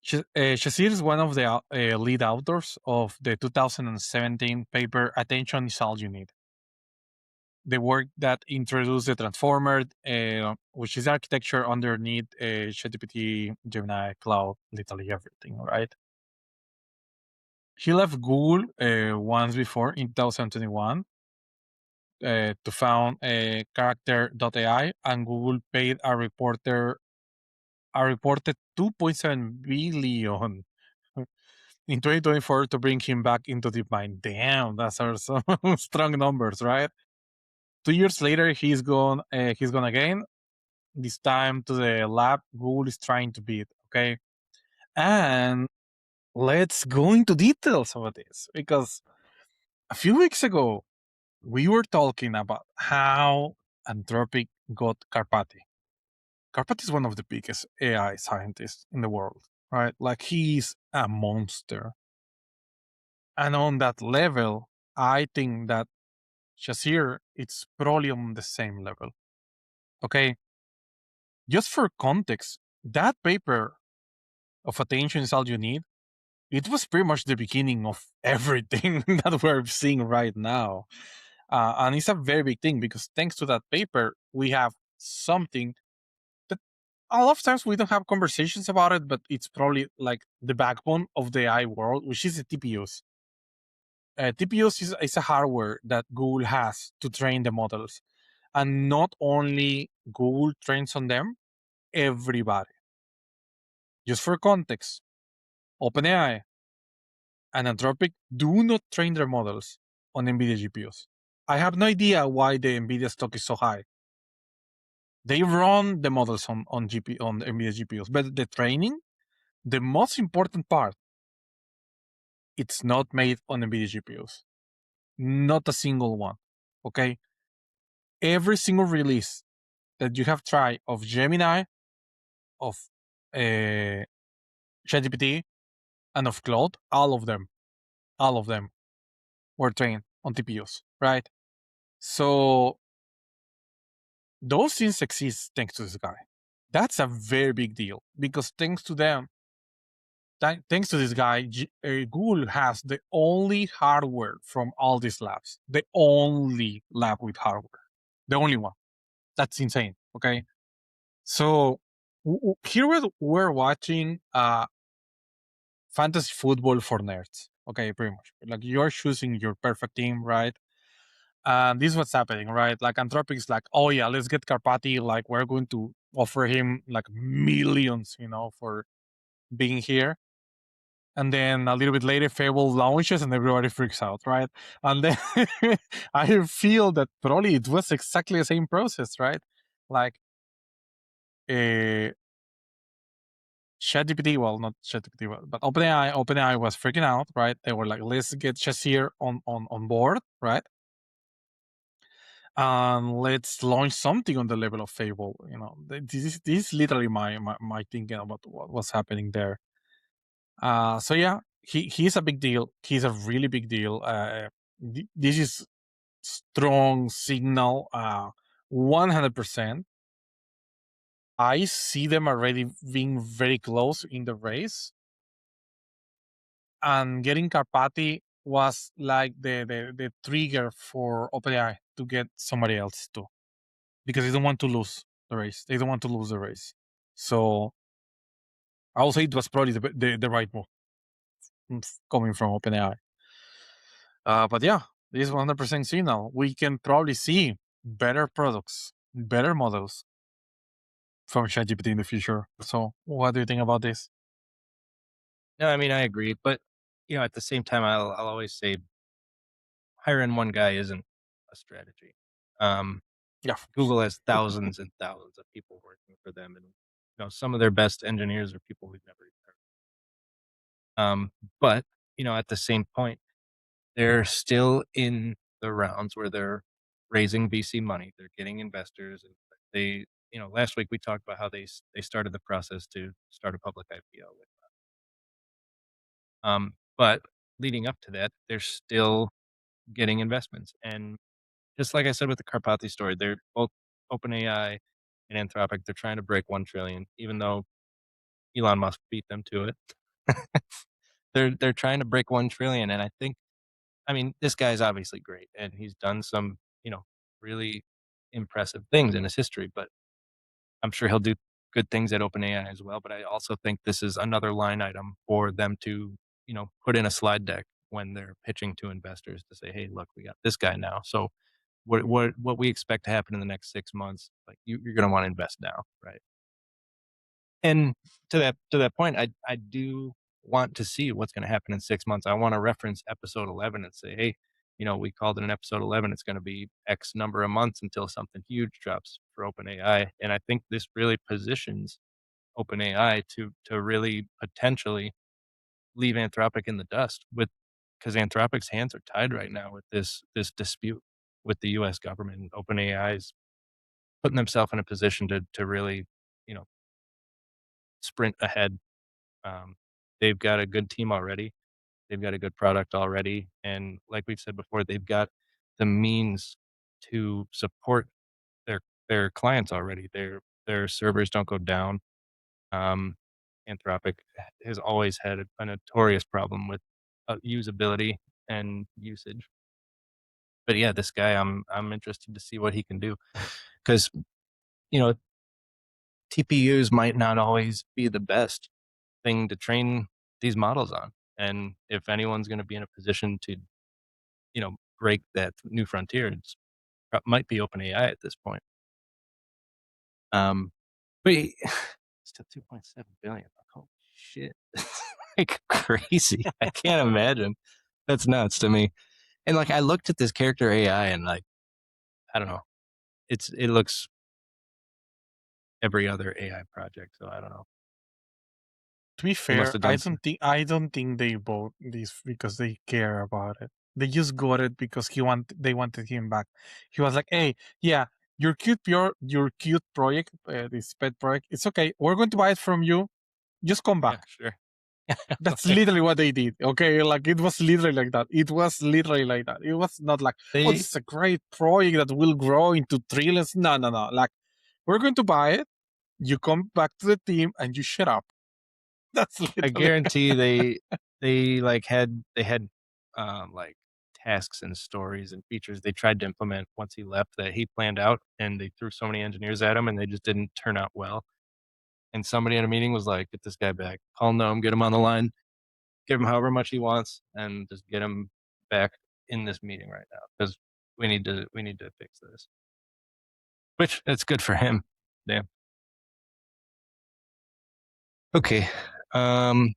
Shazir is one of the lead authors of the 2017 paper Attention is All You Need. The work that introduced the transformer, which is architecture underneath ChatGPT, Gemini, Cloud, literally everything, right? He left Google once before in 2021 to found Character.ai, and Google paid a reported 2.7 billion in 2024 to bring him back into DeepMind. Damn, that's are some strong numbers, right? 2 years later, he's gone. He's gone again. This time to the lab Google is trying to beat. Okay, and let's go into details of this because a few weeks ago we were talking about how Anthropic got Karpati. Karpati is one of the biggest AI scientists in the world, right? Like he's a monster. And on that level, I think that Shazir, it's probably on the same level. Okay. Just for context, that paper of Attention is All You Need, it was pretty much the beginning of everything that we're seeing right now. And it's a very big thing because thanks to that paper, we have something that a lot of times we don't have conversations about it, but it's probably like the backbone of the AI world, which is the TPUs. TPUs is a hardware that Google has to train the models. And not only Google trains on them, everybody. Just for context, OpenAI and Anthropic do not train their models on NVIDIA GPUs. I have no idea why the NVIDIA stock is so high. They run the models on NVIDIA GPUs, but the training, the most important part, it's not made on NVIDIA GPUs. Not a single one. Okay? Every single release that you have tried of Gemini, of ChatGPT, and of Claude, all of them were trained on TPUs, right? So those things exist thanks to this guy. That's a very big deal because thanks to them, thanks to this guy, Google has the only hardware from all these labs. The only lab with hardware. The only one. That's insane. Okay. So here we're watching fantasy football for nerds. Okay, pretty much. Like you're choosing your perfect team, right? And this is what's happening, right? Like Anthropic is like, oh yeah, let's get Karpati. Like we're going to offer him like millions, for being here. And then a little bit later, Fable launches and everybody freaks out, right? And then I feel that probably it was exactly the same process, right? Like ChatGPT, well, not ChatGPT, but OpenAI was freaking out, right? They were like, let's get Shazir on board, right? and let's launch something on the level of Fable. This is literally my thinking about what was happening there. So yeah, he's a big deal. He's a really big deal. This is strong signal. 100%. I see them already being very close in the race, and getting Carpati was like the trigger for OpenAI to get somebody else too, because they don't want to lose the race. They don't want to lose the race. So I will say it was probably the right move, coming from OpenAI. But yeah, this is 100% signal. We can probably see better products, better models from ChatGPT in the future. So what do you think about this? No, I mean, I agree, but at the same time, I'll always say hiring one guy isn't a strategy. Um, Yeah, of course. Google has thousands and thousands of people working for them, and some of their best engineers are people we've never even heard. But at the same point, they're still in the rounds where they're raising VC money. They're getting investors, and last week we talked about how they started the process to start a public IPO. But leading up to that, they're still getting investments, and just like I said with the Carpathy story, they're both OpenAI and Anthropic. They're trying to break 1 trillion, even though Elon Musk beat them to it. They're trying to break 1 trillion, and I mean, this guy's obviously great, and he's done some really impressive things in his history. But I'm sure he'll do good things at OpenAI as well. But I also think this is another line item for them to put in a slide deck when they're pitching to investors to say, hey, look, we got this guy now. So what we expect to happen in the next 6 months, like you're going to want to invest now, right? And to that point, I do want to see what's going to happen in 6 months. I want to reference episode 11 and say, hey, we called it an episode 11. It's going to be X number of months until something huge drops for OpenAI, and I think this really positions OpenAI to really potentially leave Anthropic in the dust with because Anthropic's hands are tied right now with this dispute with the U.S. government. And OpenAI is putting themselves in a position to really you know sprint ahead. They've got a good team already. They've got a good product already, and like we've said before, they've got the means to support their clients already. Their servers don't go down. Um, Anthropic has always had a notorious problem with usability and usage. But yeah, this guy, I'm interested to see what he can do because you know TPUs might not always be the best thing to train these models on, and if anyone's going to be in a position to break that new frontier, might be OpenAI at this point. Um, but still 2.7 billion. Holy shit. Like crazy. I can't imagine. That's nuts to me. And like I looked at this character AI and like, I don't know. It looks every other AI project. So I don't know. To be He must fair, have I done some. don't think I don't think they bought this because they care about it. They just got it because they wanted him back. He was like, "Hey, yeah, your cute project, this pet project, it's okay. We're going to buy it from you. Just come Yeah, back." sure. That's Like, literally what they did. Okay, like it was literally like that. It was literally like that. It was not like, "Oh, they this is a great project that will grow into trillions." No, no, no. Like, we're going to buy it. You come back to the team and you shut up. That's I literally. guarantee they had like tasks and stories and features they tried to implement once he left that he planned out, and they threw so many engineers at him and they just didn't turn out well. And somebody in a meeting was like, "Get this guy back. Call Noam, get him on the line, give him however much he wants, and just get him back in this meeting right now because we need to fix this." Which it's good for him. Damn. Okay. Um,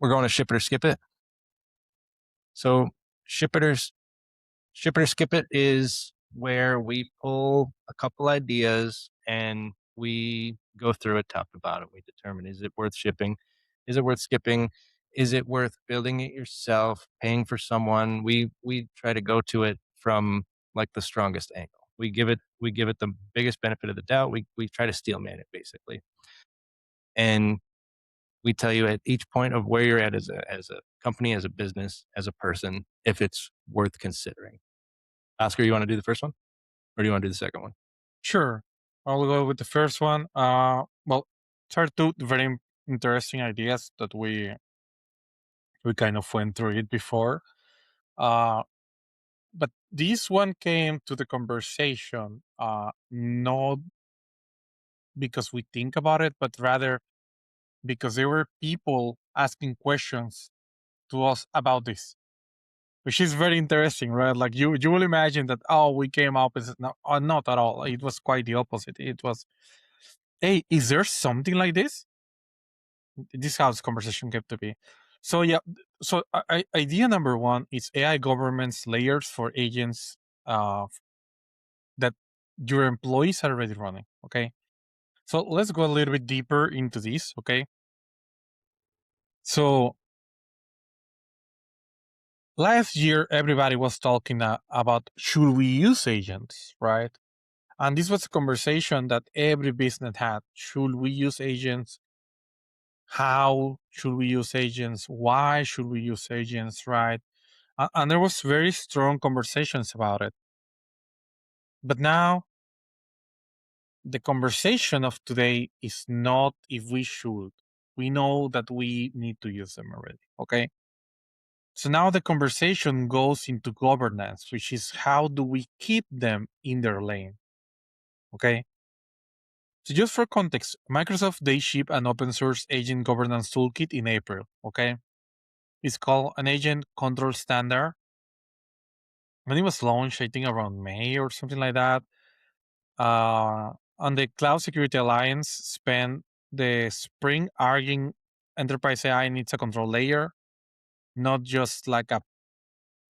we're going to ship it or skip it. So ship it or Ship it or skip it is where we pull a couple ideas and we go through it top to bottom. We determine, is it worth shipping? Is it worth skipping? Is it worth building it yourself, paying for someone? We try to go to it from like the strongest angle. We give it the biggest benefit of the doubt. We try to steel man it basically, and we tell you at each point of where you're at as a company, as a business, as a person, if it's worth considering. Oscar, you want to do the first one, or do you want to do the second one? Sure. I'll go with the first one. Well, these are two very interesting ideas that we kind of went through it before. Uh, but this one came to the conversation not because we think about it, but rather because there were people asking questions to us about this, which is very interesting, right? Like you will imagine that we came up with no, not at all. It was quite the opposite. It was, hey, is there something like this? This is how this conversation came to be. So yeah, so idea number one is AI governance layers for agents that your employees are already running. Okay, so let's go a little bit deeper into this. Okay, so last year everybody was talking about should we use agents, right? And this was a conversation that every business had. Should we use agents? How should we use agents? Why should we use agents, right? And there was very strong conversations about it. But now the conversation of today is not if we should. We know that we need to use them already. Okay. So now the conversation goes into governance, which is how do we keep them in their lane? Okay. So just for context, Microsoft they ship an open source agent governance toolkit in April. Okay. It's called an agent control standard. When it was launched, I think around May or something like that. On the Cloud Security Alliance spent the spring arguing enterprise AI needs a control layer, not just like a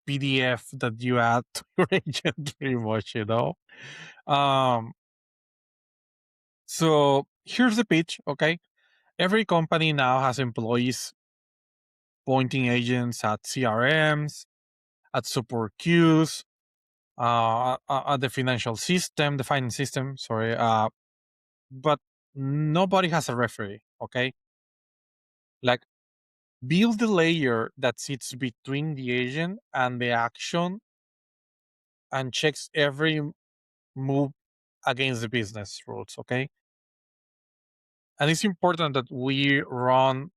PDF that you add to your agent, pretty much, you know. Um, so here's the pitch, okay? Every company now has employees pointing agents at CRMs, at support queues, at the financial system, the finance system, sorry, but nobody has a referee, okay? Like, build the layer that sits between the agent and the action and checks every move against the business rules, okay? And it's important that we run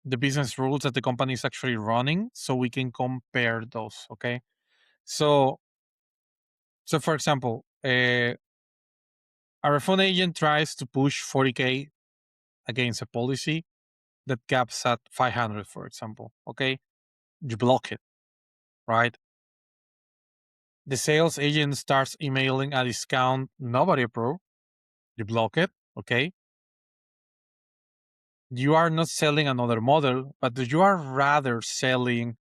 the business rules that the company is actually running so we can compare those, okay? So for example, our phone agent tries to push 40K against a policy that caps at 500, for example, okay? You block it, right? The sales agent starts emailing a discount nobody approved. You block it, okay? You are not selling another model, but you are rather selling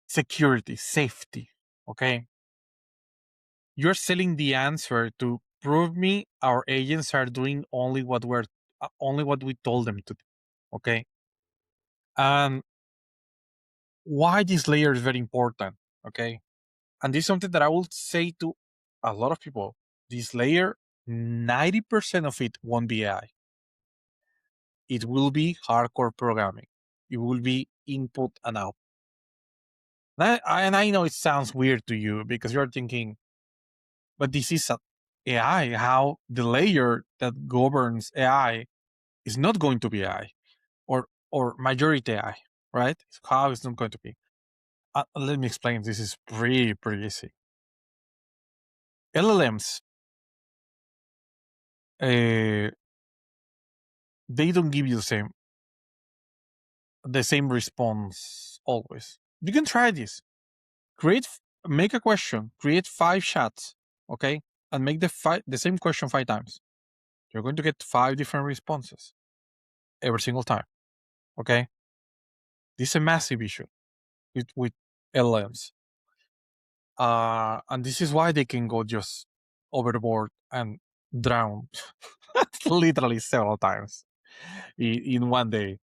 security, safety, okay? You're selling the answer to prove me our agents are doing only what we told them to do, okay? And why this layer is very important, okay? And this is something that I will say to a lot of people. This layer, 90% of it won't be AI. It will be hardcore programming. It will be input and output. And I know it sounds weird to you because you're thinking, but this is AI. How the layer that governs AI is not going to be AI or majority AI, right? How it's not going to be. Let me explain. This is pretty easy. LLMs, they don't give you the same response always. You can try this. Make a question, create 5 chats, okay, and make the same question 5 times. You're going to get 5 different responses every single time, okay? This is a massive issue with LLMs, and this is why they can go just overboard and drown literally several times in one day.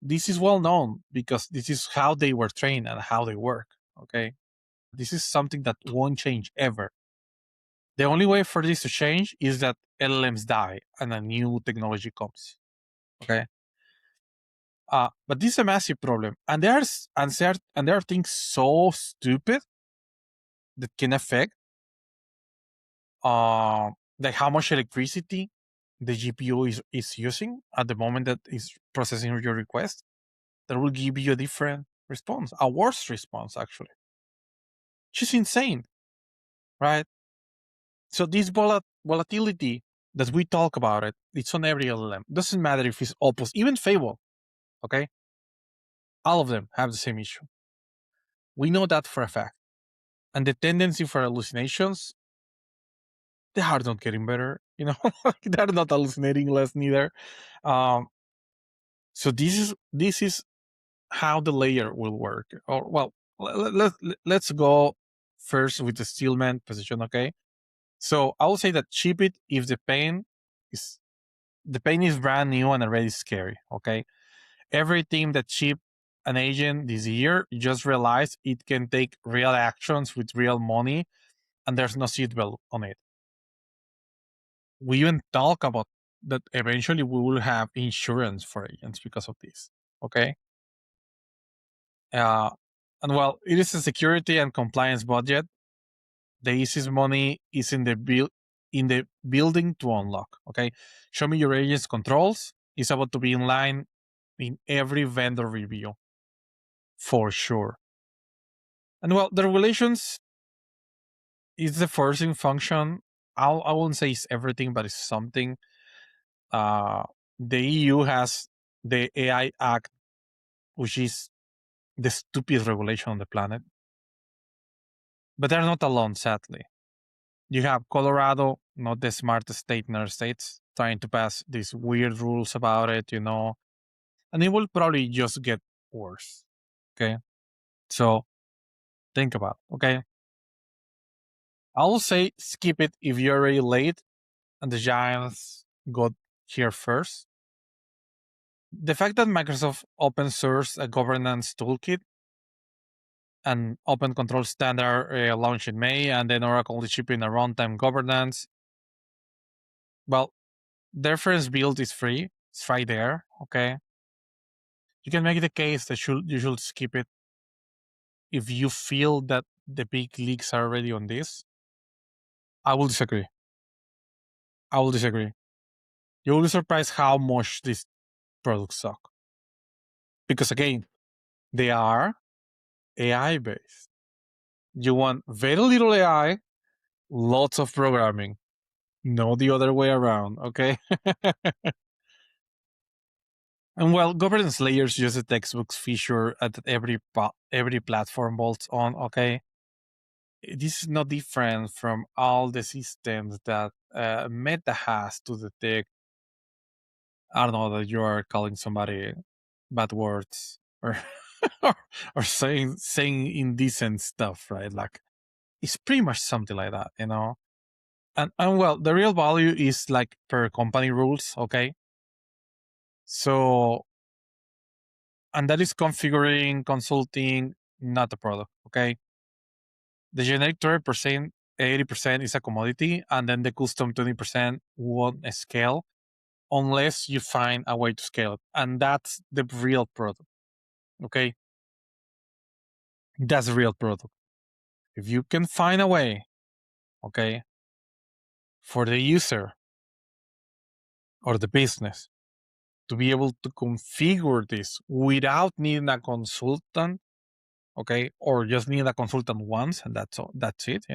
This is well known because this is how they were trained and how they work. Okay, this is something that won't change ever. The only way for this to change is that LLMs die and a new technology comes. Okay, but this is a massive problem, and there are things so stupid that can affect like how much electricity the GPU is using at the moment that is processing your request. That will give you a different response, a worse response actually. Which is insane, right? So this volatility that we talk about it's on every LLM. Doesn't matter if it's Opus, even Fable. Okay, all of them have the same issue. We know that for a fact. And the tendency for hallucinations, they are not getting better. They're not hallucinating less neither. Um, so this is how the layer will work. Or well, let's go first with the Steelman position. Okay, so I will say that ship it if is the pain is brand new and already scary. Okay, every team that shipped an agent this year just realized it can take real actions with real money, and there's no seatbelt on it. We even talk about that eventually we will have insurance for agents because of this. Okay, uh, and well, it is a security and compliance budget. The easiest money is in the building to unlock. Okay, show me your agent's controls. It's about to be in line in every vendor review for sure. And well, the regulations is the forcing function. I won't say it's everything, but it's something. Uh, the EU has the AI Act, which is the stupidest regulation on the planet. But they're not alone, sadly. You have Colorado, not the smartest state in our states, trying to pass these weird rules about it, and it will probably just get worse. Okay. So think about it, okay? I'll say skip it if you're already late and the giants got here first. The fact that Microsoft open sourced a governance toolkit and open control standard launched in May, and then Oracle is shipping a runtime governance. Well, their first build is free. It's right there. Okay. You can make the case that you should skip it if you feel that the big leaks are already on this. I will disagree. You will be surprised how much these products suck. Because again, they are AI based. You want very little AI, lots of programming. No, the other way around, okay? And well, governance layers use a textbook feature that every platform bolts on, okay? This is not different from all the systems that Meta has to detect. I don't know that you are calling somebody bad words or or saying indecent stuff, right? Like it's pretty much something like that, And well, the real value is like per company rules, okay? So, and that is configuring, consulting, not the product, okay? The generic 30%, 80% is a commodity, and then the custom 20% won't scale unless you find a way to scale it. And that's the real product, okay? That's the real product. If you can find a way, okay, for the user or the business to be able to configure this without needing a consultant, okay, or just need a consultant once and that's all, that's it,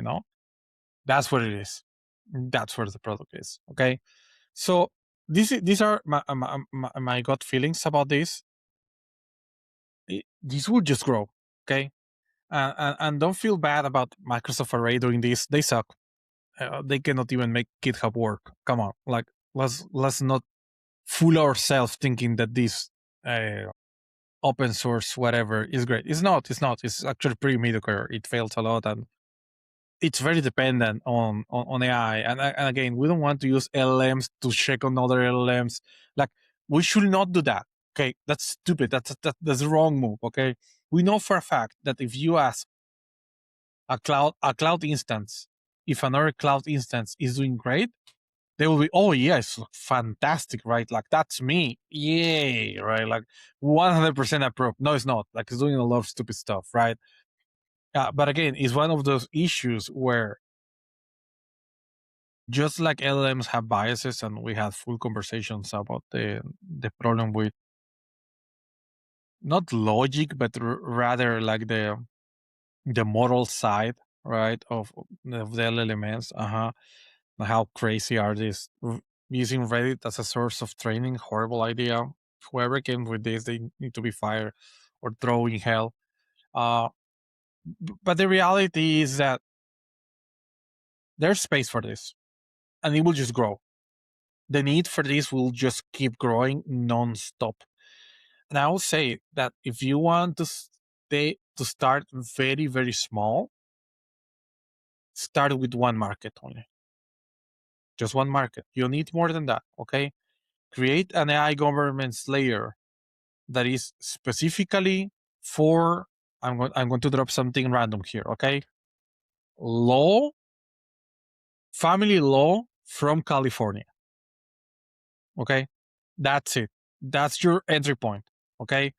that's what it is. That's where the product is, okay. So these are my gut feelings about this. This will just grow, okay. And don't feel bad about Microsoft Array doing this. They suck. They cannot even make GitHub work. Come on, like let's not fool ourselves thinking that this open source whatever is great. It's not. It's actually pretty mediocre. It fails a lot, and it's very dependent on AI. And again, we don't want to use LLMs to check on other LLMs. Like we should not do that. Okay, that's stupid. That's the wrong move. Okay, we know for a fact that if you ask a cloud instance, if another cloud instance is doing great, they will be, oh yeah, it's fantastic, right? Like that's me, yay, right? Like 100% approved. No, it's not. Like it's doing a lot of stupid stuff, right? But again, it's one of those issues where just like LLMs have biases, and we had full conversations about the problem with not logic, but rather like the moral side, right, of the LLMs. How crazy are these? Using Reddit as a source of training, horrible idea. Whoever came with this, they need to be fired or thrown in hell. Uh, but the reality is that there's space for this, and it will just grow. The need for this will just keep growing non-stop. And I will say that if you want to start very, very small, start with one market only. Just one market. You need more than that, okay? Create an AI governance layer that is specifically for, I'm going to drop something random here, okay? Law, family law from California. Okay? That's it. That's your entry point. Okay?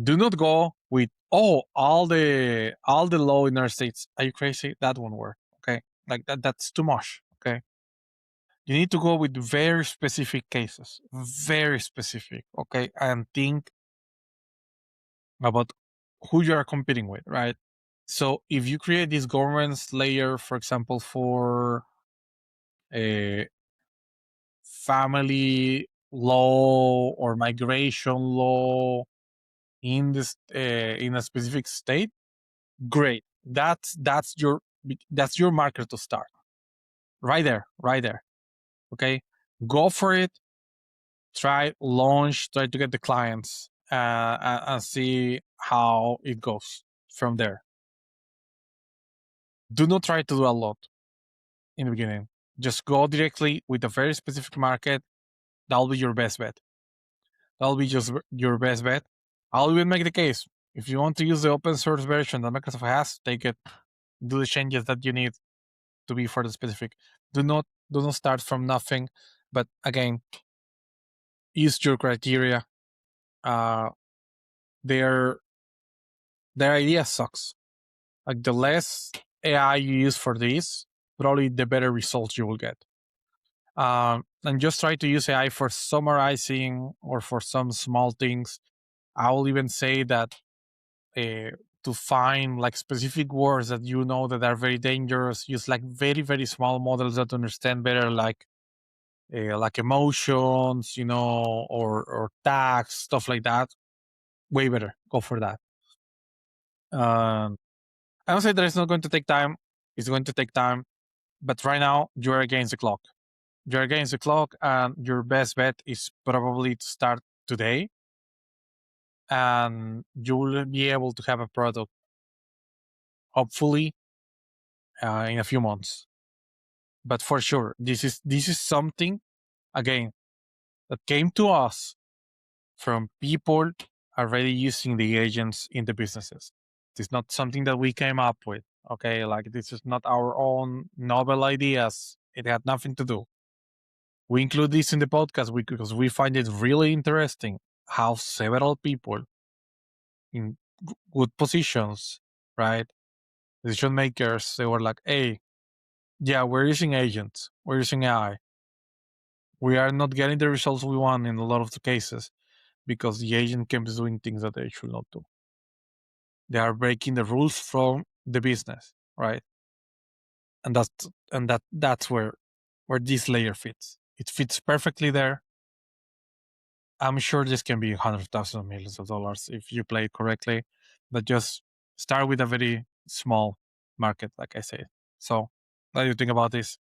Do not go with all the law in our states. Are you crazy? That won't work. Okay? Like that's too much. Okay? You need to go with very specific cases. Very specific. Okay? And think about who you are competing with, right? So if you create this governance layer, for example, for a family law or migration law in this in a specific state, great. That's your marker to start. Right there. Okay, go for it. Try launch. Try to get the clients and see how it goes from there. Do not try to do a lot in the beginning. Just go directly with a very specific market. That'll be your best bet. That'll be just your best bet. I'll even make the case. If you want to use the open source version that Microsoft has, take it. Do the changes that you need to be for the specific. Do not start from nothing. But again, use your criteria. Their idea sucks. Like the less AI you use for this, probably the better results you will get. And just try to use AI for summarizing or for some small things. I will even say that to find like specific words that you know that are very dangerous, use like very, very small models that understand better like emotions, or tags, stuff like that. Way better. Go for that. I would say that it's not going to take time. It's going to take time. But right now, you're against the clock. You're against the clock, and your best bet is probably to start today. And you will be able to have a product, hopefully, in a few months. But for sure, this is something, again, that came to us from people already using the agents in the businesses. It's not something that we came up with. Okay, like this is not our own novel ideas. It had nothing to do. We include this in the podcast because we find it really interesting how several people in good positions, right, decision makers, they were like, hey, yeah, we're using agents, we're using AI. We are not getting the results we want in a lot of the cases because the agent keeps doing things that they should not do. They are breaking the rules from the business, right? And that's where this layer fits. It fits perfectly there. I'm sure this can be hundreds of thousands of millions of dollars if you play it correctly, but just start with a very small market, like I said. So, what do you think about this?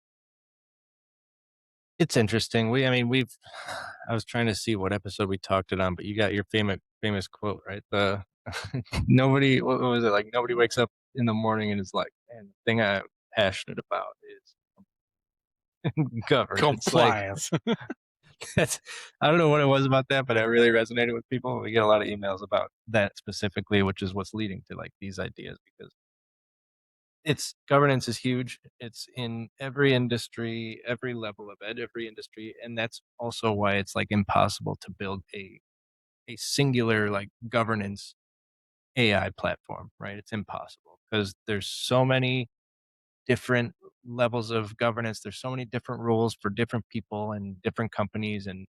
It's interesting. I was trying to see what episode we talked it on, but you got your famous quote, right? The nobody, what was it like? Nobody wakes up in the morning and is like, man, the thing I'm passionate about is governance. Like Compliance. that's, I don't know what it was about that, but it really resonated with people. We get a lot of emails about that specifically, which is what's leading to like these ideas because It's governance is huge. It's in every industry, every level of it, every industry, and that's also why it's like impossible to build a singular like governance AI platform, right? It's impossible because there's so many different levels of governance. There's so many different rules for different people and different companies, and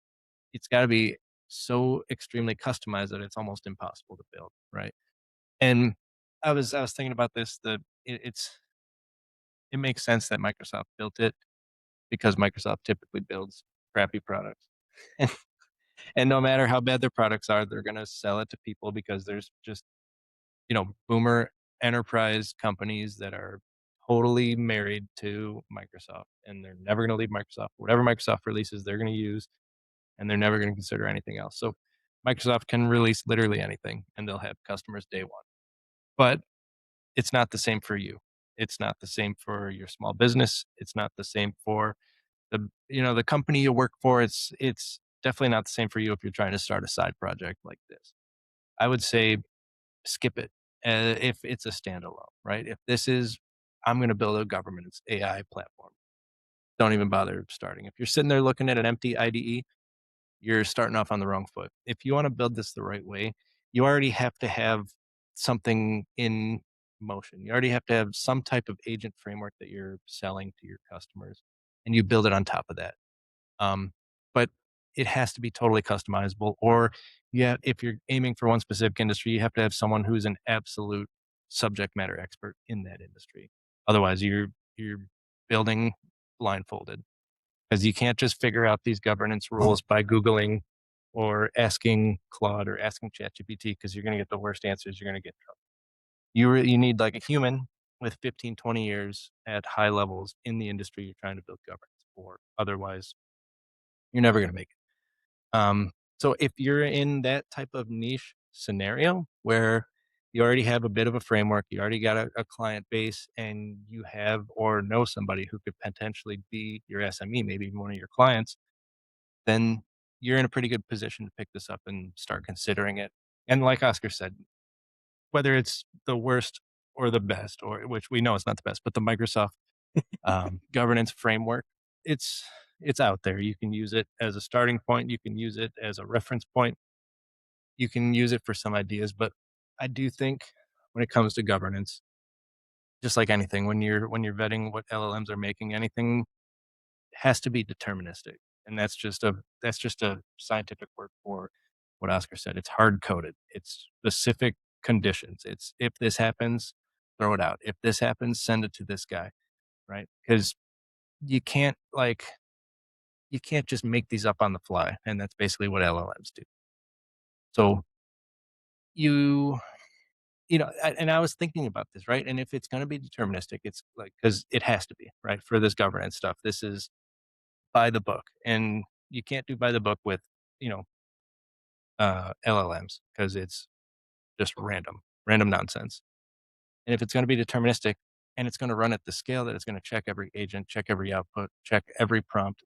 it's got to be so extremely customized that it's almost impossible to build, right? And I was thinking about this. It makes sense that Microsoft built it because Microsoft typically builds crappy products. And no matter how bad their products are, they're gonna sell it to people because there's just, boomer enterprise companies that are totally married to Microsoft, and they're never gonna leave Microsoft. Whatever Microsoft releases, they're gonna use, and they're never gonna consider anything else. So Microsoft can release literally anything, and they'll have customers day one. But it's not the same for you. It's not the same for your small business. It's not the same for the company you work for. It's definitely not the same for you if you're trying to start a side project like this. I would say skip it if it's a standalone, right? If this is, I'm going to build a government AI platform. Don't even bother starting. If you're sitting there looking at an empty IDE, you're starting off on the wrong foot. If you want to build this the right way, you already have to have something in motion. You already have to have some type of agent framework that you're selling to your customers, and you build it on top of that. But it has to be totally customizable, or yeah, if you're aiming for one specific industry, you have to have someone who's an absolute subject matter expert in that industry. Otherwise, you're building blindfolded because you can't just figure out these governance rules by Googling or asking Claude or asking ChatGPT because you're going to get the worst answers. You're going to get in trouble. You need like a human with 15, 20 years at high levels in the industry you're trying to build governance for. Otherwise, you're never going to make it. So if you're in that type of niche scenario where you already have a bit of a framework, you already got a client base, and you have or know somebody who could potentially be your SME, maybe even one of your clients, then you're in a pretty good position to pick this up and start considering it. And like Oscar said, whether it's the worst or the best, or which we know it's not the best, but the Microsoft governance framework, it's it's out there. You can use it as a starting point. You can use it as a reference point. You can use it for some ideas, but I do think when it comes to governance, just like anything, when you're vetting what LLMs are making, anything has to be deterministic, and that's just a scientific word for what Oscar said. It's hard coded. It's specific conditions. It's if this happens, throw it out. If this happens, send it to this guy, right? Because you can't like you can't just make these up on the fly, and that's basically what LLMs do. So you and I was thinking about this, right? And if it's going to be deterministic, it's like because it has to be right for this governance stuff. This is by the book, and you can't do by the book with you know LLMs because it's just random nonsense. And if it's going to be deterministic and it's going to run at the scale that it's going to check every agent, check every output, check every prompt,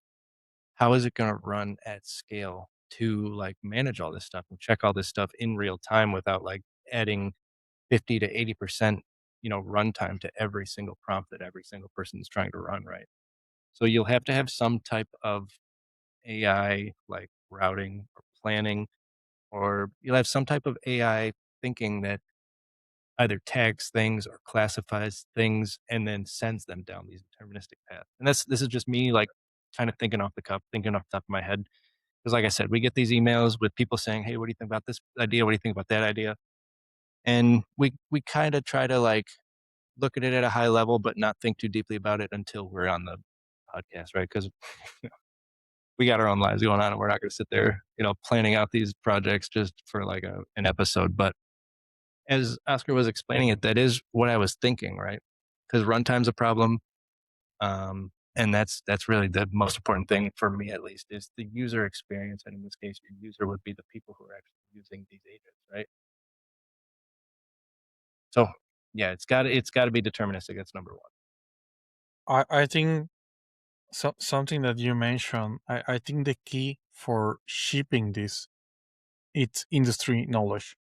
how is it going to run at scale to like manage all this stuff and check all this stuff in real time without like adding 50 to 80% runtime to every single prompt that every single person is trying to run, right? So you'll have to have some type of AI like routing or planning, or you'll have some type of AI thinking that either tags things or classifies things and then sends them down these deterministic paths. And this is just me like kind of thinking off the cuff, thinking off the top of my head. Because like I said, we get these emails with people saying, "Hey, what do you think about this idea? What do you think about that idea?" And we kind of try to like look at it at a high level, but not think too deeply about it until we're on the podcast, right? Because we got our own lives going on, and we're not going to sit there, planning out these projects just for like an episode. But as Oscar was explaining it, that is what I was thinking, right? Because runtime's a problem, and that's really the most important thing for me, at least, is the user experience. And in this case, your user would be the people who are actually using these agents, right? So, yeah, it's got to be deterministic. That's number one. I think something that you mentioned, I think the key for shipping this, it's industry knowledge.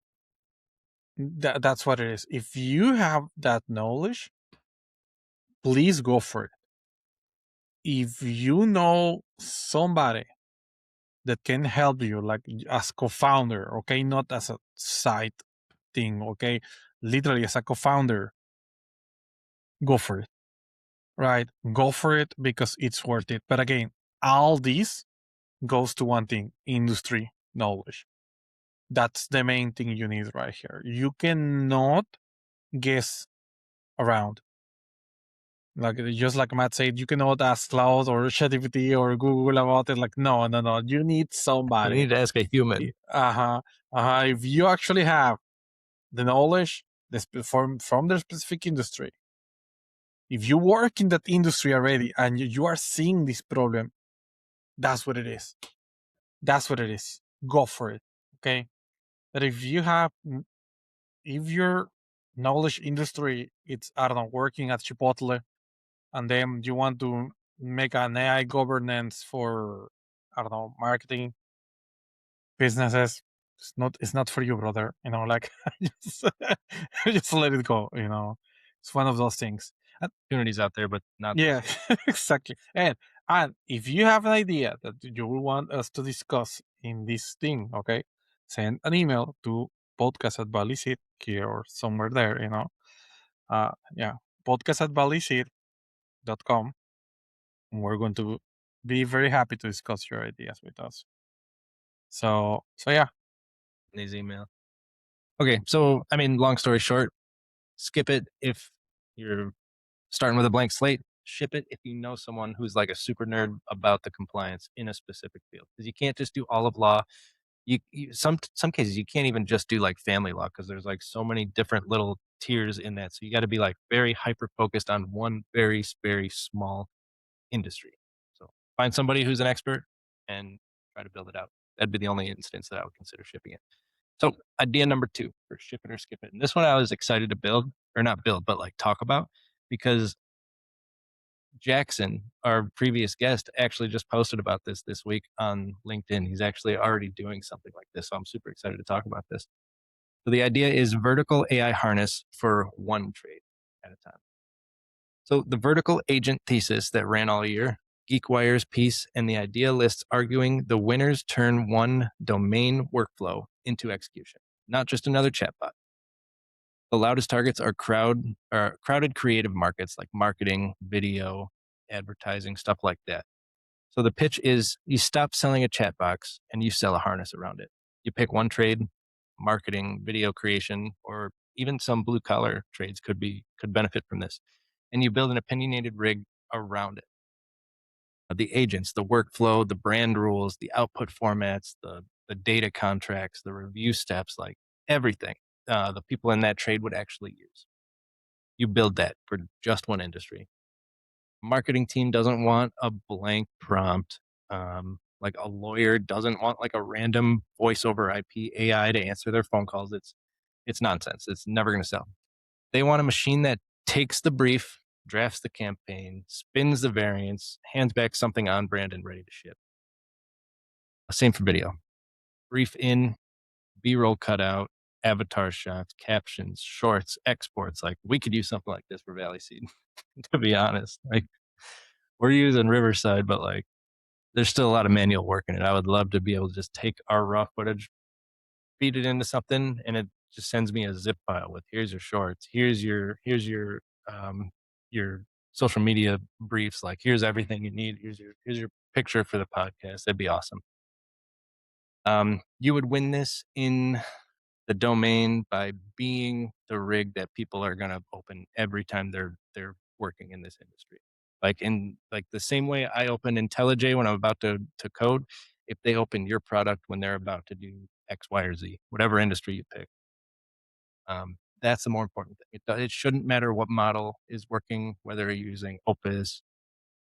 That's what it is. If you have that knowledge, please go for it. If you know somebody that can help you, like as co-founder, okay, not as a side thing, okay, literally as a co-founder, go for it, right? Go for it because it's worth it. But again, all this goes to one thing: industry knowledge. That's the main thing you need right here. You cannot guess around. Like just like Matt said, you cannot ask Cloud or ChatGPT or Google about it. Like, no, no, no. You need You somebody. need to ask a human. Uh-huh. Uh-huh. If you actually have the knowledge from the specific industry, if you work in that industry already and you are seeing this problem, that's what it is. That's what it is. Go for it. Okay. But if you have, if your knowledge industry, it's, I don't know, working at Chipotle, and then you want to make an AI governance for, I don't know, marketing businesses, it's not for you, brother. Like just, just let it go. It's one of those things. And Opportunities out there, but not yeah, this. exactly. And if you have an idea that you will want us to discuss in this thing, okay, send an email to podcast@valleyseed here or somewhere there. Yeah, podcast@valleyseed.com. We're going to be very happy to discuss your ideas with us. So yeah. His email. Okay, so I mean, long story short, skip it if you're starting with a blank slate. Ship it if you know someone who's like a super nerd about the compliance in a specific field, because you can't just do all of law. Some cases you can't even just do like family law because there's like so many different little tiers in that. So you got to be like very hyper focused on one very small industry. So find somebody who's an expert and try to build it out. That'd be the only instance that I would consider shipping it. So idea number 2 for ship it or skip it. And this one I was excited to build, or not build, but like talk about, because Jackson, our previous guest, actually just posted about this week on LinkedIn. He's actually already doing something like this. So I'm super excited to talk about this. So the idea is vertical AI harness for one trade at a time. So the vertical agent thesis that ran all year, GeekWire's piece, and the idea lists arguing the winners turn one domain workflow into execution, not just another chatbot. The loudest targets are crowded creative markets like marketing, video, advertising, stuff like that. So the pitch is you stop selling a chat box and you sell a harness around it. You pick one trade, marketing, video creation, or even some blue collar trades could benefit from this. And you build an opinionated rig around it. The agents, the workflow, the brand rules, the output formats, the data contracts, the review steps, like everything the people in that trade would actually use. You build that for just one industry. Marketing team doesn't want a blank prompt. Like a lawyer doesn't want like a random voice over IP AI to answer their phone calls. It's nonsense. It's never going to sell. They want a machine that takes the brief, drafts the campaign, spins the variants, hands back something on brand and ready to ship. Same for video. Brief in, B-roll cutout, avatar shots, captions, shorts, exports. Like we could use something like this for Valley Seed, to be honest. Like we're using Riverside, but like there's still a lot of manual work in it. I would love to be able to just take our raw footage, feed it into something, and it just sends me a zip file with here's your shorts, here's your social media briefs, like here's everything you need, here's your picture for the podcast. That'd be awesome. You would win this in the domain by being the rig that people are going to open every time they're working in this industry. Like in like the same way I open IntelliJ when I'm about to code, if they open your product when they're about to do X, Y, or Z, whatever industry you pick. That's the more important thing. It shouldn't matter what model is working, whether you're using Opus,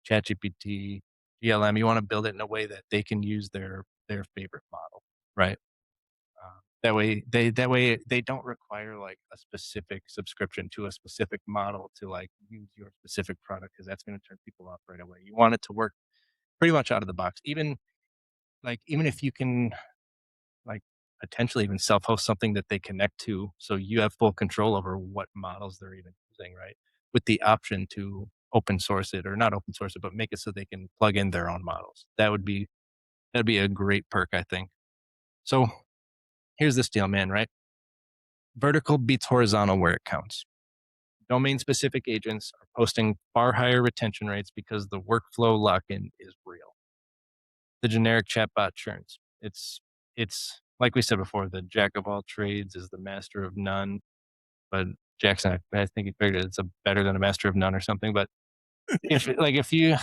ChatGPT, GLM. You want to build it in a way that they can use their favorite model, right? That way they don't require like a specific subscription to a specific model to like use your specific product, because that's going to turn people off right away. You want it to work pretty much out of the box. Even if you can like potentially even self-host something that they connect to, so you have full control over what models they're even using, right? With the option to open source it, or not open source it, but make it so they can plug in their own models. That'd be a great perk, I think. So here's this deal, man, right? Vertical beats horizontal where it counts. Domain specific agents are posting far higher retention rates because the workflow lock in is real. The generic chatbot churns. It's like we said before, the jack of all trades is the master of none. But Jackson, I think he figured it's a better than a master of none or something. But if you,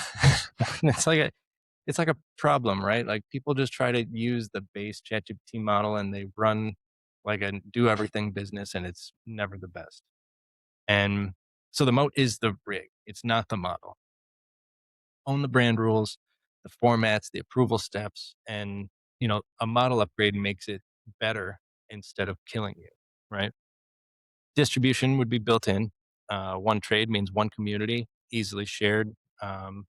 it's like a problem, right? Like people just try to use the base ChatGPT model and they run like a do everything business, and it's never the best. And so the moat is the rig. It's not the model. Own the brand rules, the formats, the approval steps, and a model upgrade makes it better instead of killing you, right? Distribution would be built in. One trade means one community, easily shared, and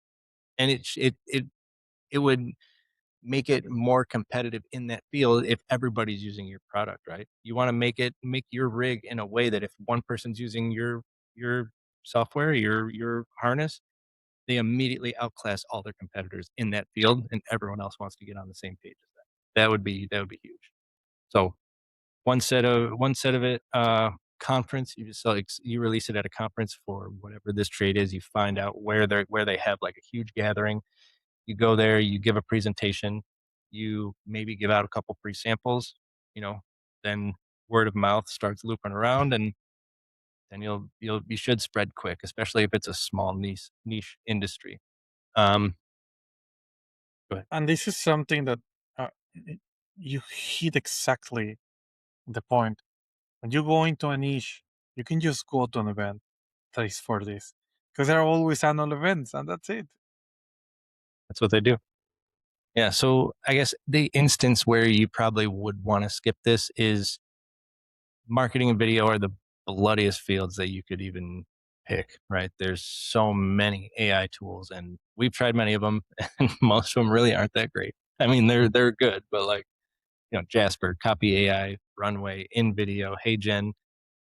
it would make it more competitive in that field if everybody's using your product, right? You want to make your rig in a way that if one person's using your software, your harness, they immediately outclass all their competitors in that field, and everyone else wants to get on the same page as that. That would be huge. So one set of it. Conference, you just like you release it at a conference for whatever this trade is. You find out where they have like a huge gathering. You go there, you give a presentation, you maybe give out a couple free samples, you know, then word of mouth starts looping around, and then you should spread quick, especially if it's a small niche industry. Um, go ahead. And this is something that you hit exactly the point. When you go into a niche, you can just go to an event that is for this because there are always annual events, and that's it. That's what they do. Yeah. So I guess the instance where you probably would want to skip this is marketing and video are the bloodiest fields that you could even pick, right? There's so many AI tools, and we've tried many of them, and most of them really aren't that great. I mean, they're good, but like Jasper, Copy AI, Runway, InVideo, HeyGen,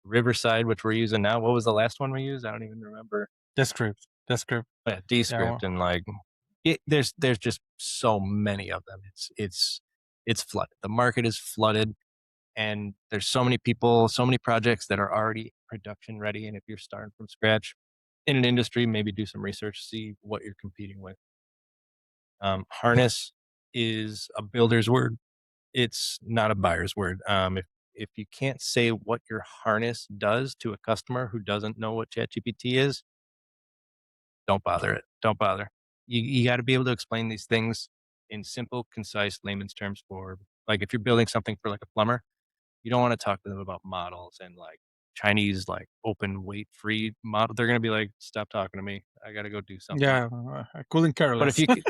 Riverside, which we're using now. What was the last one we used? I don't even remember. Descript. Yeah, Yeah, Descript, and like there's just so many of them. It's flooded. The market is flooded, and there's so many people, so many projects that are already production ready. And if you're starting from scratch in an industry, maybe do some research, see what you're competing with. Harness is a builder's word. It's not a buyer's word. If you can't say what your harness does to a customer who doesn't know what ChatGPT is, don't bother it. Don't bother. You got to be able to explain these things in simple, concise layman's terms. For like, if you're building something for like a plumber, you don't want to talk to them about models and like Chinese like open weight free model. They're gonna be like, stop talking to me. I got to go do something else. yeah. I couldn't care But if less. you could,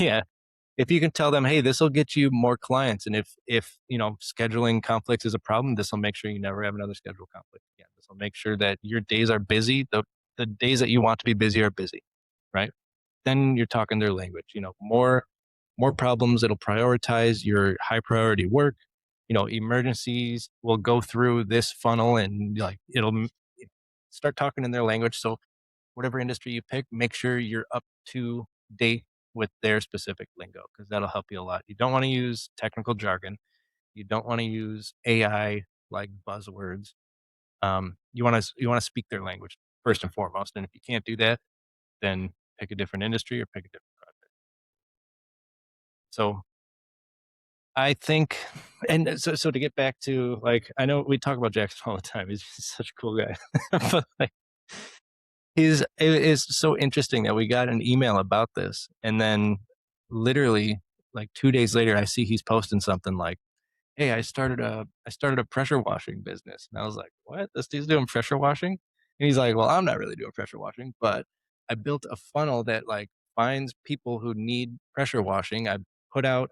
yeah, if you can tell them, hey, this will get you more clients, and if scheduling conflicts is a problem, this will make sure you never have another schedule conflict again. This will make sure that your days are busy. The days that you want to be busy are busy, right? Then you're talking their language. More problems. It'll prioritize your high priority work. Emergencies will go through this funnel, and like it'll start talking in their language. So whatever industry you pick, make sure you're up to date with their specific lingo, because that'll help you a lot. You don't want to use technical jargon. You don't want to use AI like buzzwords. You want to speak their language first and foremost. And if you can't do that, then pick a different industry or pick a different project. So I think, and so to get back to like, I know we talk about Jackson all the time. He's such a cool guy, but like, it is so interesting that we got an email about this, and then literally like 2 days later, I see he's posting something like, "Hey, I started a pressure washing business," and I was like, "What? This dude's doing pressure washing?" And he's like, "Well, I'm not really doing pressure washing, but I built a funnel that like finds people who need pressure washing. I put out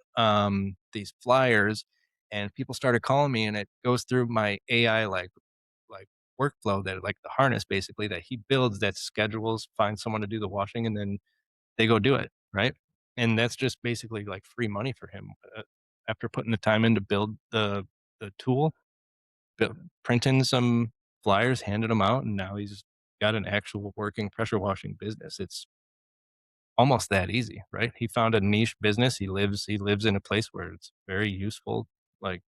these flyers, and people started calling me, and it goes through my AI like workflow, that like the harness basically that he builds, that schedules, finds someone to do the washing, and then they go do it, right? And that's just basically like free money for him, after putting the time in to build the tool, printing some flyers, handed them out, and now he's got an actual working pressure washing business. It's almost that easy, right? He found a niche business. He lives in a place where it's very useful, like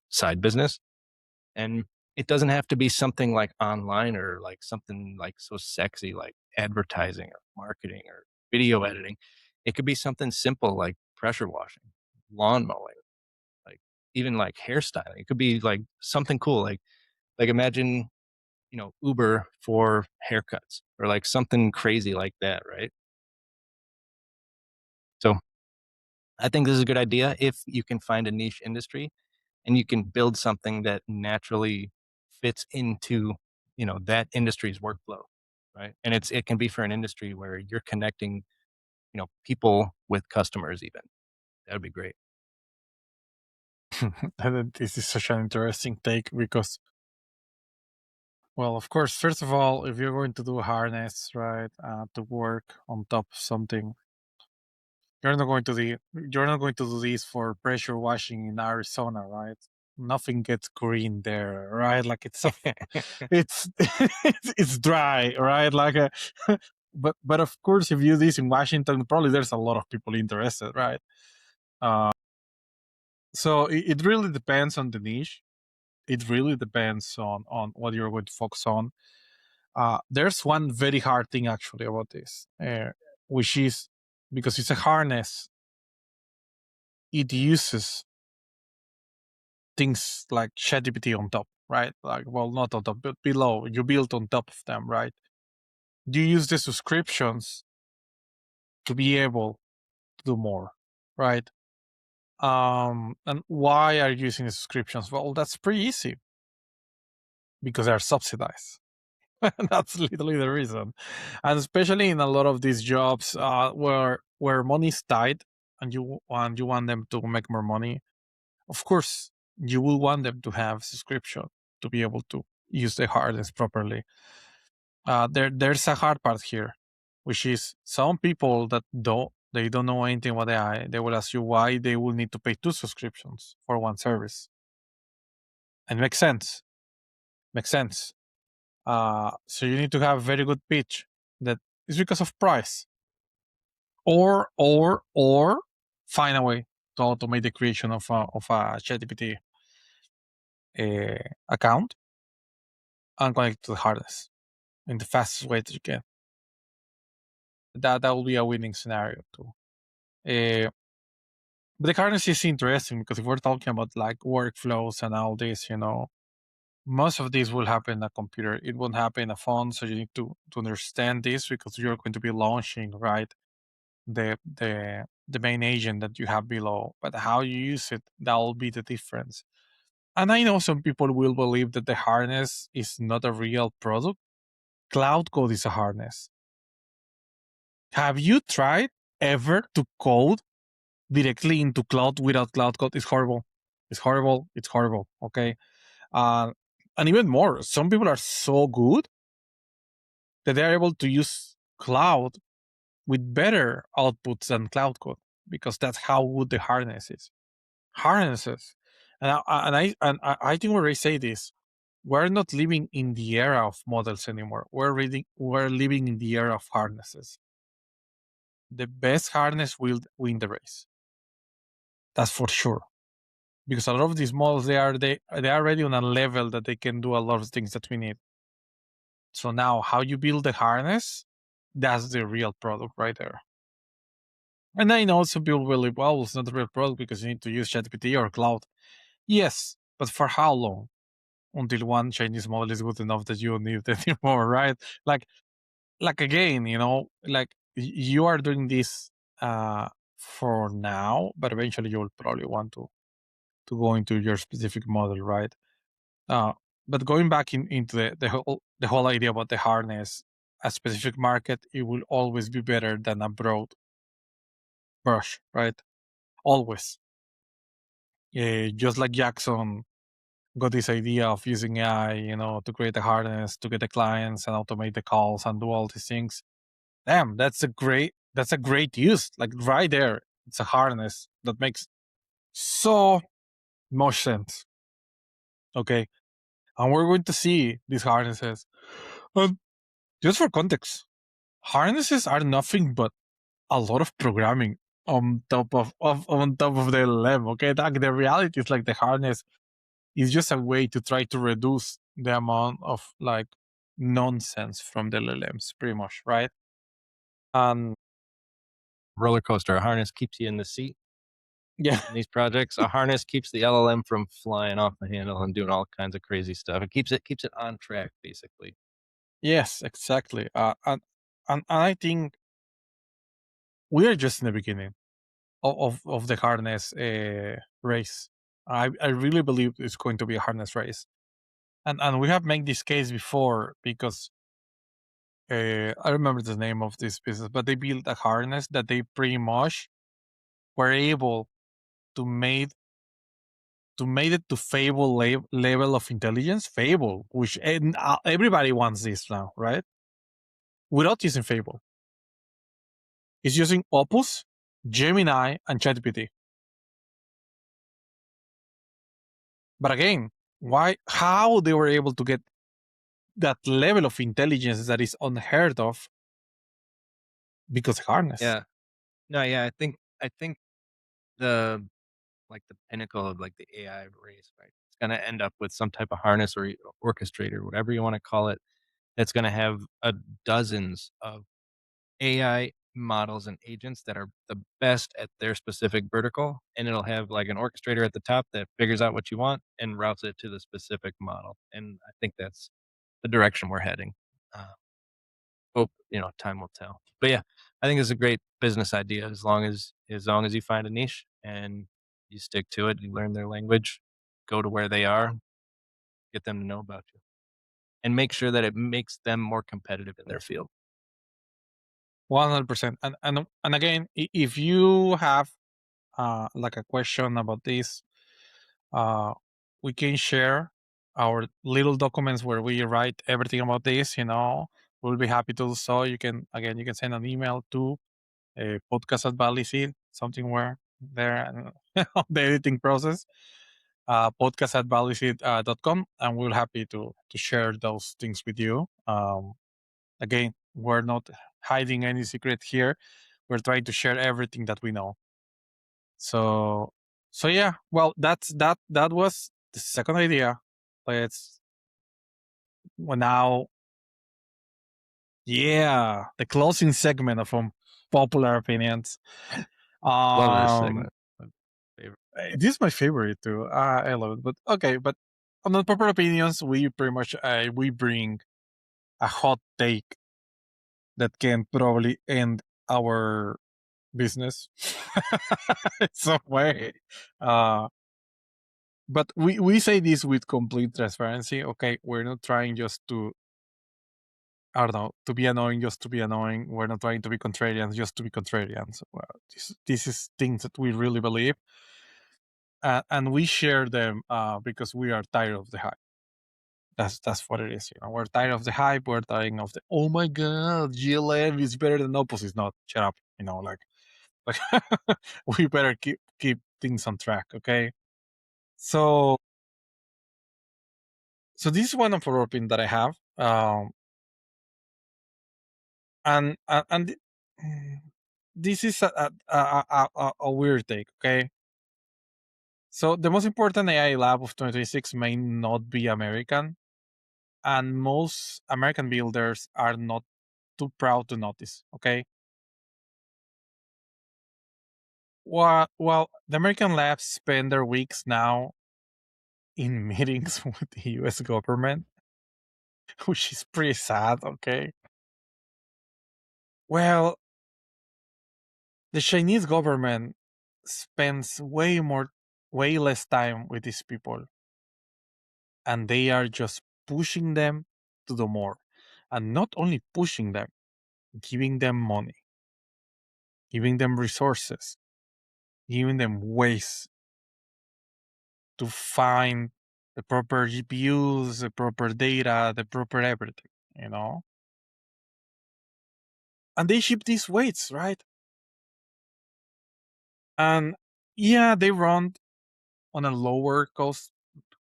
side business. And it doesn't have to be something like online or like something like so sexy like advertising or marketing or video editing. It could be something simple like pressure washing, lawn mowing, like even like hairstyling. It could be like something cool. Like imagine, Uber for haircuts or like something crazy like that, right? So I think this is a good idea if you can find a niche industry and you can build something that naturally fits into, that industry's workflow, right? And it can be for an industry where you're connecting, people with customers even. That would be great. And this is such an interesting take because, well, of course, first of all, if you're going to do a harness, right, to work on top of something, you're not going to do this for pressure washing in Arizona, right? Nothing gets green there, right? Like it's it's dry, right? But of course, if you do this in Washington, probably there's a lot of people interested, right? Uh, so it really depends on the niche. It really depends on what you're going to focus on. There's one very hard thing actually about this, which is because it's a harness, it uses things like ChatGPT on top, right? Like, well, not on top, but below. You build on top of them, right? You use the subscriptions to be able to do more, right? And why are you using the subscriptions? Well, that's pretty easy because they're subsidized. That's literally the reason, and especially in a lot of these jobs where money is tight and you want them to make more money. Of course, you will want them to have subscription to be able to use the hardness properly. There's a hard part here, which is some people that don't know anything about AI. They will ask you why they will need to pay 2 subscriptions for one service, and makes sense. Makes sense. So you need to have a very good pitch that is because of price, or find a way to automate the creation of a ChatGPT account and connect to the hardest in the fastest way that you can. That will be a winning scenario too. But the hardness is interesting because if we're talking about like workflows and all this, most of this will happen in a computer. It won't happen in a phone. So you need to understand this because you're going to be launching, right? The main agent that you have below. But how you use it, that will be the difference. And I know some people will believe that the harness is not a real product. Cloud code is a harness. Have you tried ever to code directly into cloud without cloud code? It's horrible. It's horrible. It's horrible. Okay. Uh, and even more, some people are so good that they're able to use cloud with better outputs than cloud code because that's how good the harness is. Harnesses. And I think when I say this, we're not living in the era of models anymore. We're living in the era of harnesses. The best harness will win the race. That's for sure. Because a lot of these models they are already on a level that they can do a lot of things that we need. So now how you build the harness, that's the real product right there. And I know some people will, well, it's not the real product because you need to use ChatGPT or cloud. Yes, but for how long? Until one Chinese model is good enough that you don't need it anymore, right? Like again, you are doing this for now, but eventually you will probably want to go into your specific model, right? Uh, but going back into the whole idea about the harness, a specific market, it will always be better than a broad brush, right? Always. Just like Jackson got this idea of using AI, to create a harness to get the clients and automate the calls and do all these things. Damn, that's a great use. Like right there, it's a harness that makes so much sense. Okay, and we're going to see these harnesses. And Just for context, harnesses are nothing but a lot of programming on top of the LLM. Okay, like the reality is like the harness is just a way to try to reduce the amount of like nonsense from the LLMs, pretty much, right? And Roller coaster. A harness keeps you in the seat yeah, in these projects. A harness keeps the LLM from flying off the handle and doing all kinds of crazy stuff. It keeps it on track, basically. yes, exactly. And I think we are just in the beginning of the harness race. I really believe it's going to be a harness race, and we have made this case before because I remember the name of this business, but they built a harness that they pretty much were able to made it to Fable level of intelligence. Fable, which everybody wants this now, right? Without using Fable, it's using Opus, Gemini, and ChatGPT. But again, why? How they were able to get that level of intelligence that is unheard of because harness. Yeah. No, yeah, I think the like the pinnacle of like the AI race, right? It's gonna end up with some type of harness or orchestrator, whatever you want to call it, that's gonna have dozens of AI models and agents that are the best at their specific vertical, and it'll have like an orchestrator at the top that figures out what you want and routes it to the specific model. And I think that's the direction we're heading. Uh, Hope time will tell. But yeah, I think it's a great business idea as long as you find a niche and you stick to it, you learn their language, go to where they are, get them to know about you, and make sure that it makes them more competitive in their field. 100%. And again, if you have like a question about this, uh, we can share our little documents where we write everything about this. We'll be happy to do so. You can send an email to podcast at Valley Seed, something where there on the editing process, podcast at valleyseed.com, and we're happy to share those things with you. Again, we're not hiding any secret here. We're trying to share everything that we know. So so yeah, well, that was the second idea. Let's now, yeah, the closing segment of popular opinions. Love this Um, segment. My favorite. this is my favorite too. I love it. But okay, but on the popular opinions, we pretty much we bring a hot take that can probably end our business in some way. Uh, but we say this with complete transparency. Okay, we're not trying just to, I don't know, to be annoying just to be annoying. We're not trying to be contrarians just to be contrarians. Well, this is things that we really believe, and we share them because we are tired of the hype. That's what it is. We're tired of the hype. We're tired of the oh my god, GLM is better than Opus. It's not. Shut up. Like we better keep things on track. Okay. So this is one of our opinion that I have. And this is a weird take. Okay. So the most important AI lab of 2026 may not be American, and most American builders are not too proud to notice. Okay. Well, the American labs spend their weeks now in meetings with the US government, which is pretty sad. Okay. Well, the Chinese government spends way less time with these people, and they are just pushing them to do more. And not only pushing them, giving them money, giving them resources, giving them ways to find the proper GPUs, the proper data, the proper everything. And they ship these weights, right? And yeah, they run on a lower cost.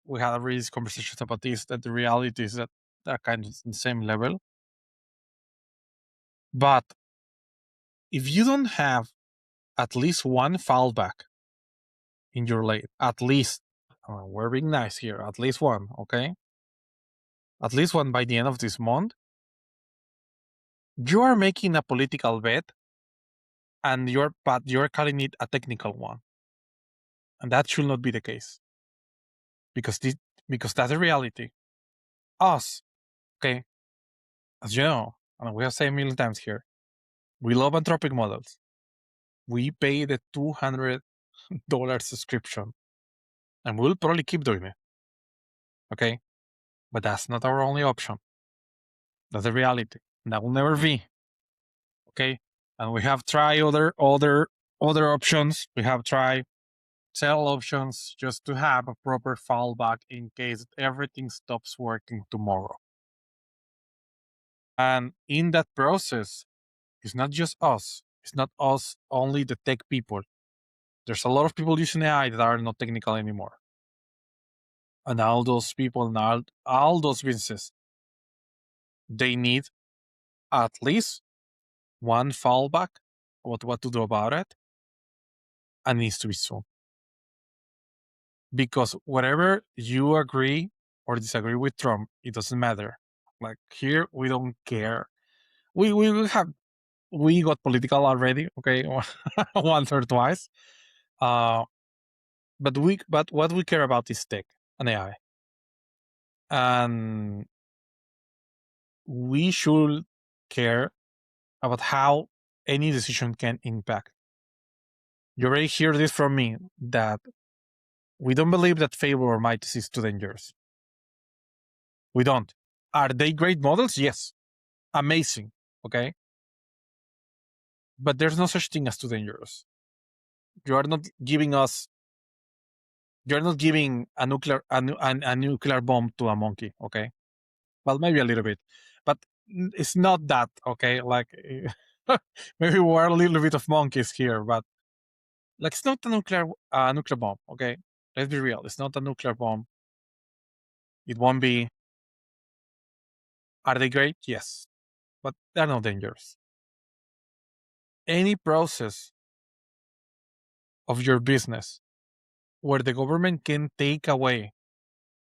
We had already these conversations about this, that the reality is that they're kind of the same level. But if you don't have at least one fallback in your lane, at least, we're being nice here, at least one, okay? At least one by the end of this month, you are making a political bet, and you're calling it a technical one, and that should not be the case, because that's the reality. Us, okay, as you know, and we have said a million times here, we love Anthropic models. We pay the $200 subscription, and we'll probably keep doing it, okay? But that's not our only option. That's the reality. That will never be, okay? And we have tried other options. We have tried several options just to have a proper fallback in case everything stops working tomorrow. And in that process, it's not just us. It's not us only, the tech people. There's a lot of people using AI that are not technical anymore. And all those people and all those businesses, they need at least one fallback what to do about it, and needs to be soon. Because whatever you agree or disagree with Trump, it doesn't matter. Like here, we don't care. We got political already, okay, once or twice. But what we care about is tech and AI, and we should care about how any decision can impact. You already hear this from me, that we don't believe that Fable or Mighty is too dangerous. We don't. Are they great models? Yes. Amazing. Okay. But there's no such thing as too dangerous. You are not giving us. You're not giving a nuclear bomb to a monkey. Okay. Well, maybe a little bit, but it's not that. Okay. Like maybe we're a little bit of monkeys here, but like it's not a nuclear bomb. Okay. Let's be real. It's not a nuclear bomb. It won't be. Are they great? Yes, but they're not dangerous. Any process of your business where the government can take away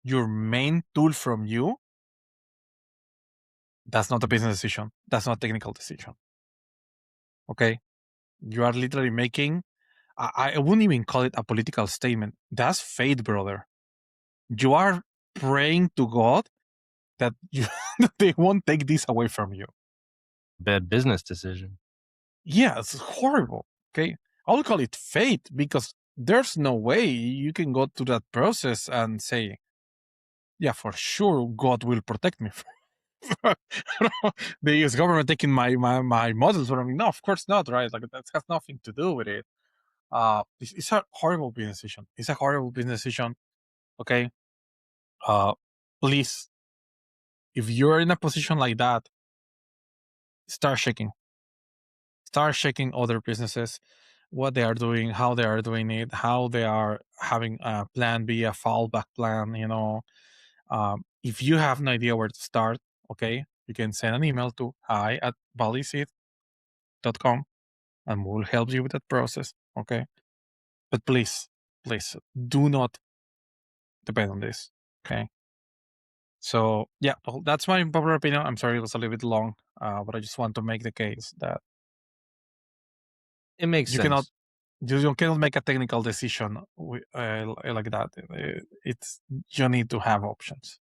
your main tool from you, that's not a business decision. That's not a technical decision. Okay? You are literally making, I wouldn't even call it a political statement. That's fate, brother. You are praying to God that that they won't take this away from you. Bad business decision. Yeah, it's horrible. Okay? I would call it fate, because there's no way you can go to that process and say, yeah, for sure, God will protect me. The US government taking my models from me. No, of course not, right? Like that has nothing to do with it. It's a horrible business decision. It's a horrible business decision. Okay. Uh, please, if you're in a position like that, start checking. Start checking other businesses, what they are doing, how they are doing it, how they are having a plan B, a fallback plan. If you have no idea where to start, okay, you can send an email to hi@valleyseed.com, and we'll help you with that process. Okay. But please, do not depend on this. Okay. So yeah, well, that's my popular opinion. I'm sorry it was a little bit long, but I just want to make the case that It makes you cannot sense. you cannot make a technical decision like that. It's you need to have options.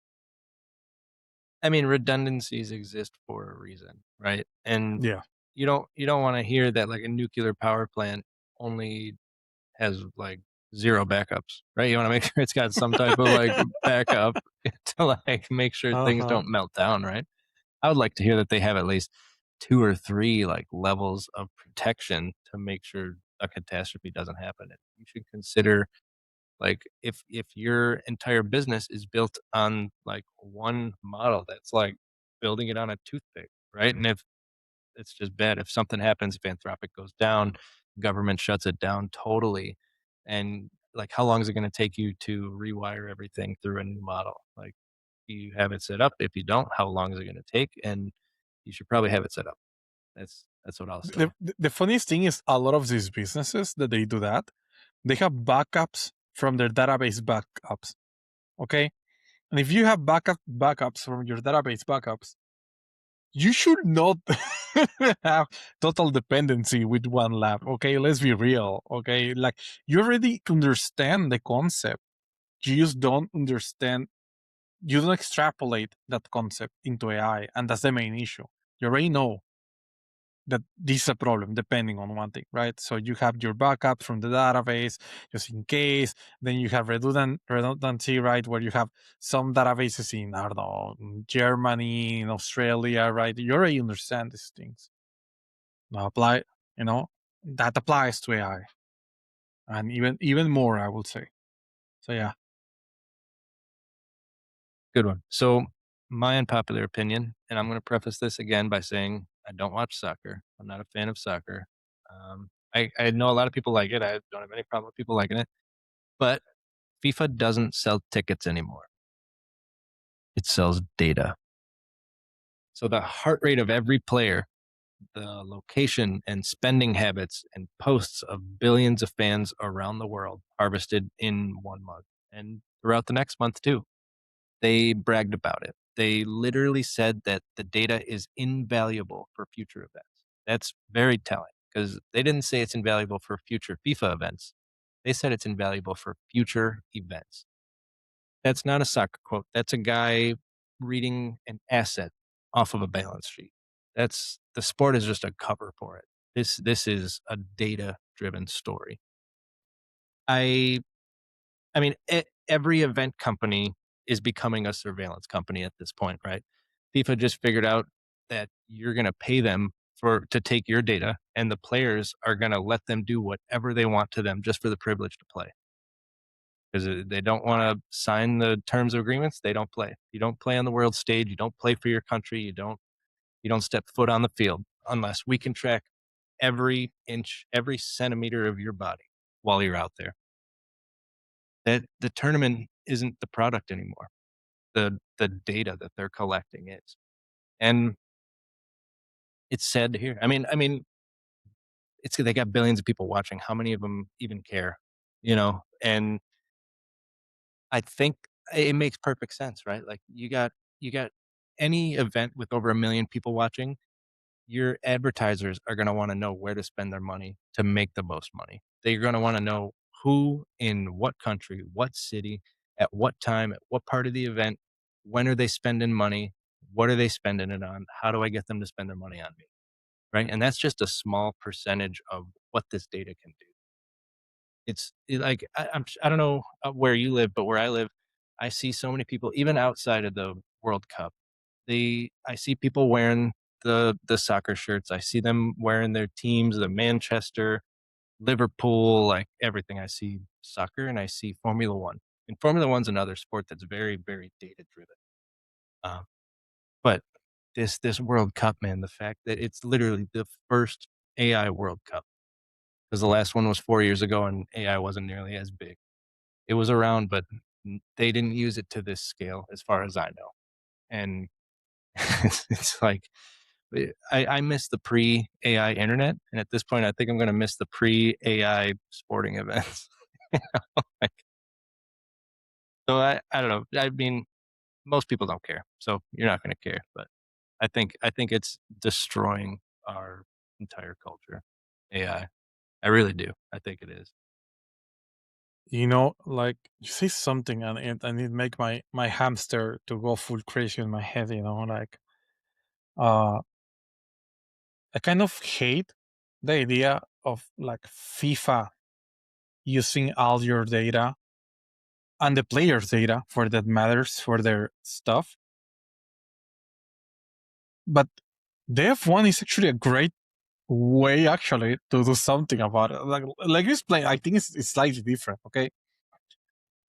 I mean, redundancies exist for a reason, right? And Yeah. you don't want to hear that like a nuclear power plant only has like zero backups, right? You want to make sure it's got some type of like backup to like make sure things Uh-huh. don't melt down, right? I would like to hear that they have at least two or three like levels of protection to make sure a catastrophe doesn't happen. And you should consider like if your entire business is built on like one model that's like building it on a toothpick, right? And if it's just bad, if something happens, if Anthropic goes down, government shuts it down totally, and like how long is it going to take you to rewire everything through a new model? Like, do you have it set up? If you don't, how long is it going to take? And you should probably have it set up. That's what I'll say. The funniest thing is a lot of these businesses that they do that, they have backups from their database backups. Okay. And if you have backups from your database backups, you should not have total dependency with one lab. Okay. Let's be real. Okay. Like, you already understand the concept. You just don't understand, you don't extrapolate that concept into AI. And that's the main issue. You already know that this is a problem depending on one thing, right? So you have your backup from the database just in case. Then you have redundancy, right? Where you have some databases in, I don't know, in Germany, in Australia, right? You already understand these things. Now apply, you know, that applies to AI, and even more, I would say. So yeah. Good one. So, my unpopular opinion, and I'm going to preface this again by saying I don't watch soccer. I'm not a fan of soccer. I know a lot of people like it. I don't have any problem with people liking it, but FIFA doesn't sell tickets anymore. It sells data. So the heart rate of every player, the location and spending habits and posts of billions of fans around the world harvested in 1 month and throughout the next month too. They bragged about it. They literally said that the data is invaluable for future events. That's very telling because they didn't say it's invaluable for future FIFA events. They said it's invaluable for future events. That's not a soccer quote. That's a guy reading an asset off of a balance sheet. That's the sport is just a cover for it. This is a data driven story. I I mean, every event company is becoming a surveillance company at this point, right? FIFA just figured out that you're going to pay them to take your data, and the players are going to let them do whatever they want to them just for the privilege to play. Because they don't want to sign the terms of agreements, they don't play. You don't play on the world stage. You don't play for your country. You don't step foot on the field unless we can track every inch, every centimeter of your body while you're out there. That the tournament isn't the product anymore. The data that they're collecting is. And it's sad to hear. I mean, it's they got billions of people watching. How many of them even care? And I think it makes perfect sense, right? Like you got any event with over 1 million people watching, your advertisers are going to want to know where to spend their money to make the most money. They're going to want to know who in what country, what city, at what time, at what part of the event, when are they spending money, what are they spending it on, how do I get them to spend their money on me, right? And that's just a small percentage of what this data can do. Like I don't know where you live, but where I live, I see so many people, even outside of the World Cup. I see people wearing the soccer shirts. I see them wearing their teams, the Manchester, Liverpool, like everything. I see soccer and I see Formula One. And Formula One's another sport that's very, very data driven. Um, but this World Cup, man, the fact that it's literally the first AI World Cup, because the last one was 4 years ago and AI wasn't nearly as big. It was around, but they didn't use it to this scale, as far as I know. And it's like I miss the pre AI internet, and at this point, I think I'm going to miss the pre AI sporting events. You know, like, so I don't know. I mean, most people don't care, so you're not going to care. But I think it's destroying our entire culture. AI, I really do. I think it is. Like, you say something, and it make my hamster to go full crazy in my head. Like, uh I kind of hate the idea of like FIFA using all your data and the players' data for that matters for their stuff. But the F1 is actually a great way actually to do something about it. Like you explained, I think it's slightly different, okay?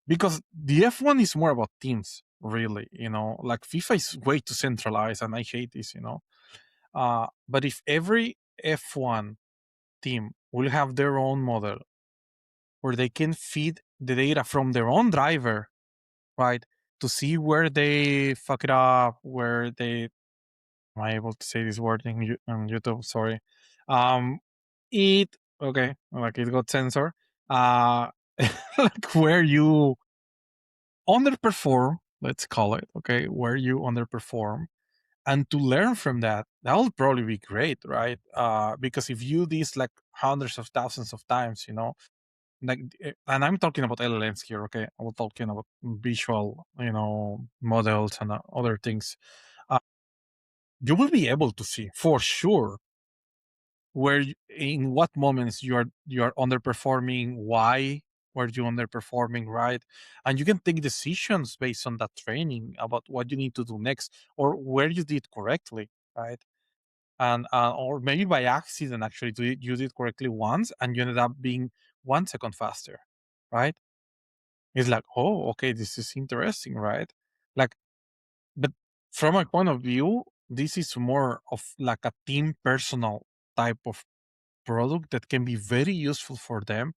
Because the F1 is more about teams, really. Like FIFA is way too centralized, and I hate this. But if every F1 team will have their own model where they can feed the data from their own driver, right? To see where they fuck it up, where they am I able to say this word in on YouTube? Sorry. Um, it okay, like it got censored. Uh, like where you underperform, let's call it, okay, where you underperform, and to learn from that, that will probably be great, right? Because if you do this like hundreds of thousands of times, like, and I'm talking about LLMs here, okay? I'm talking about visual, models and other things. Uh, you will be able to see for sure in what moments you are underperforming, why were you underperforming, right? And you can take decisions based on that training about what you need to do next or where you did correctly, right? And or maybe by accident actually you did correctly once and you ended up being 1 second faster, right? It's like, oh, okay, this is interesting, right? Like, but from my point of view, this is more of like a team personal type of product that can be very useful for them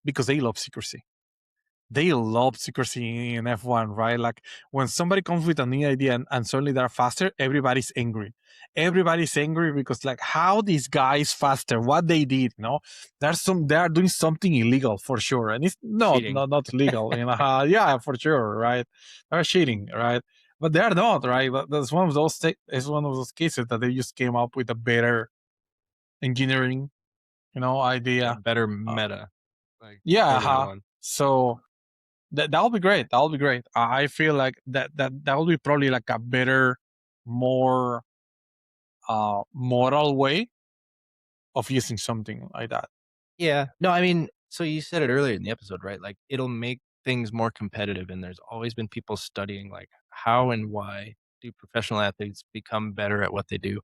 because they love secrecy. They love secrecy in F1, right? Like when somebody comes with a new idea and suddenly they're faster, everybody's angry. Everybody's angry because like how these guys faster, what they did, they are doing something illegal for sure. And it's Cheating. not illegal, yeah, for sure, right? They're cheating, right? But they're not, right? That's one of those it's one of those cases that they just came up with a better engineering, Yeah, idea. better Uh, meta, like yeah, Formula One. so that'll be great. That'll be great. I feel like that will be probably like a better, more moral way of using something like that. Yeah. No, I mean, so you said it earlier in the episode, right? Like it'll make things more competitive. And there's always been people studying like how and why do professional athletes become better at what they do.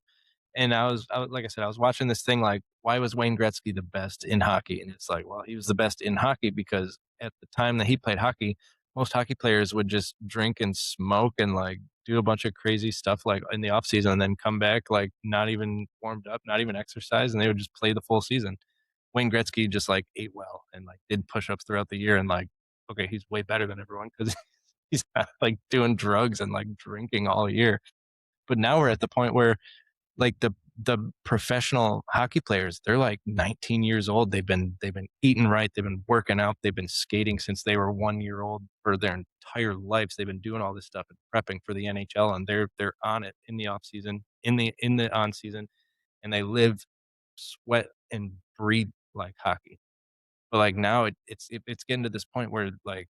And like I said, I was watching this thing like, why was Wayne Gretzky the best in hockey? And it's like, well, he was the best in hockey because at the time that he played hockey, most hockey players would just drink and smoke and like do a bunch of crazy stuff like in the off season and then come back like not even warmed up, not even exercise, and they would just play the full season. Wayne Gretzky just like ate well and like did push ups throughout the year and like, okay, he's way better than everyone because he's not like doing drugs and like drinking all year. But now we're at the point where like the professional hockey players, they're like 19 years old. They've been eating right. They've been working out. They've been skating since they were 1 year old for their entire lives. They've been doing all this stuff and prepping for the NHL, and they're on it in the off season, in the on season, and they live, sweat, and breathe like hockey. But like now, it's getting to this point where like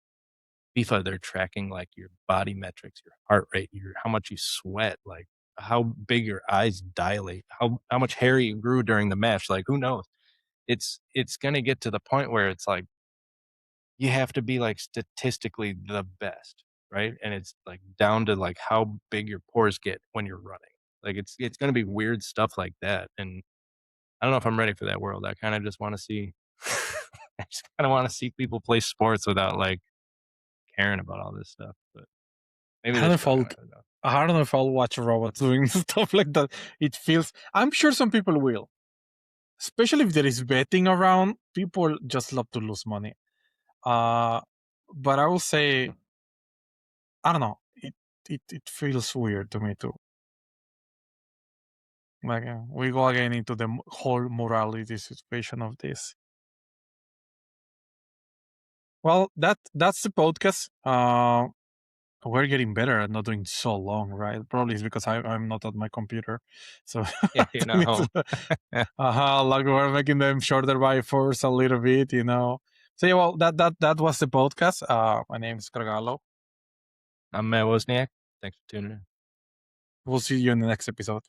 FIFA, they're tracking like your body metrics, your heart rate, your how much you sweat, like how big your eyes dilate, how much hair you grew during the match. Like who knows? It's gonna get to the point where it's like you have to be like statistically the best, right? And it's like down to like how big your pores get when you're running. Like it's gonna be weird stuff like that. And I don't know if I'm ready for that world. I kind of just want to see I just kind of want to see people play sports without like caring about all this stuff. But maybe I don't know this if I'll, I don't know. I don't know if I'll watch robots doing stuff like that. It feels. I'm sure some people will, especially if there is betting around. People just love to lose money. Uh, but I will say, I don't know. It feels weird to me too. Like we go again into the whole morality situation of this. Well, that's the podcast. We're getting better at not doing so long, right? Probably it's because I'm not at my computer, so Yeah, I you're don't not need home. to. Like we're making them shorter by force a little bit. So yeah, well, that was the podcast. My name is Cargalo. I'm Matt Wozniak. Thanks for tuning in. We'll see you in the next episode.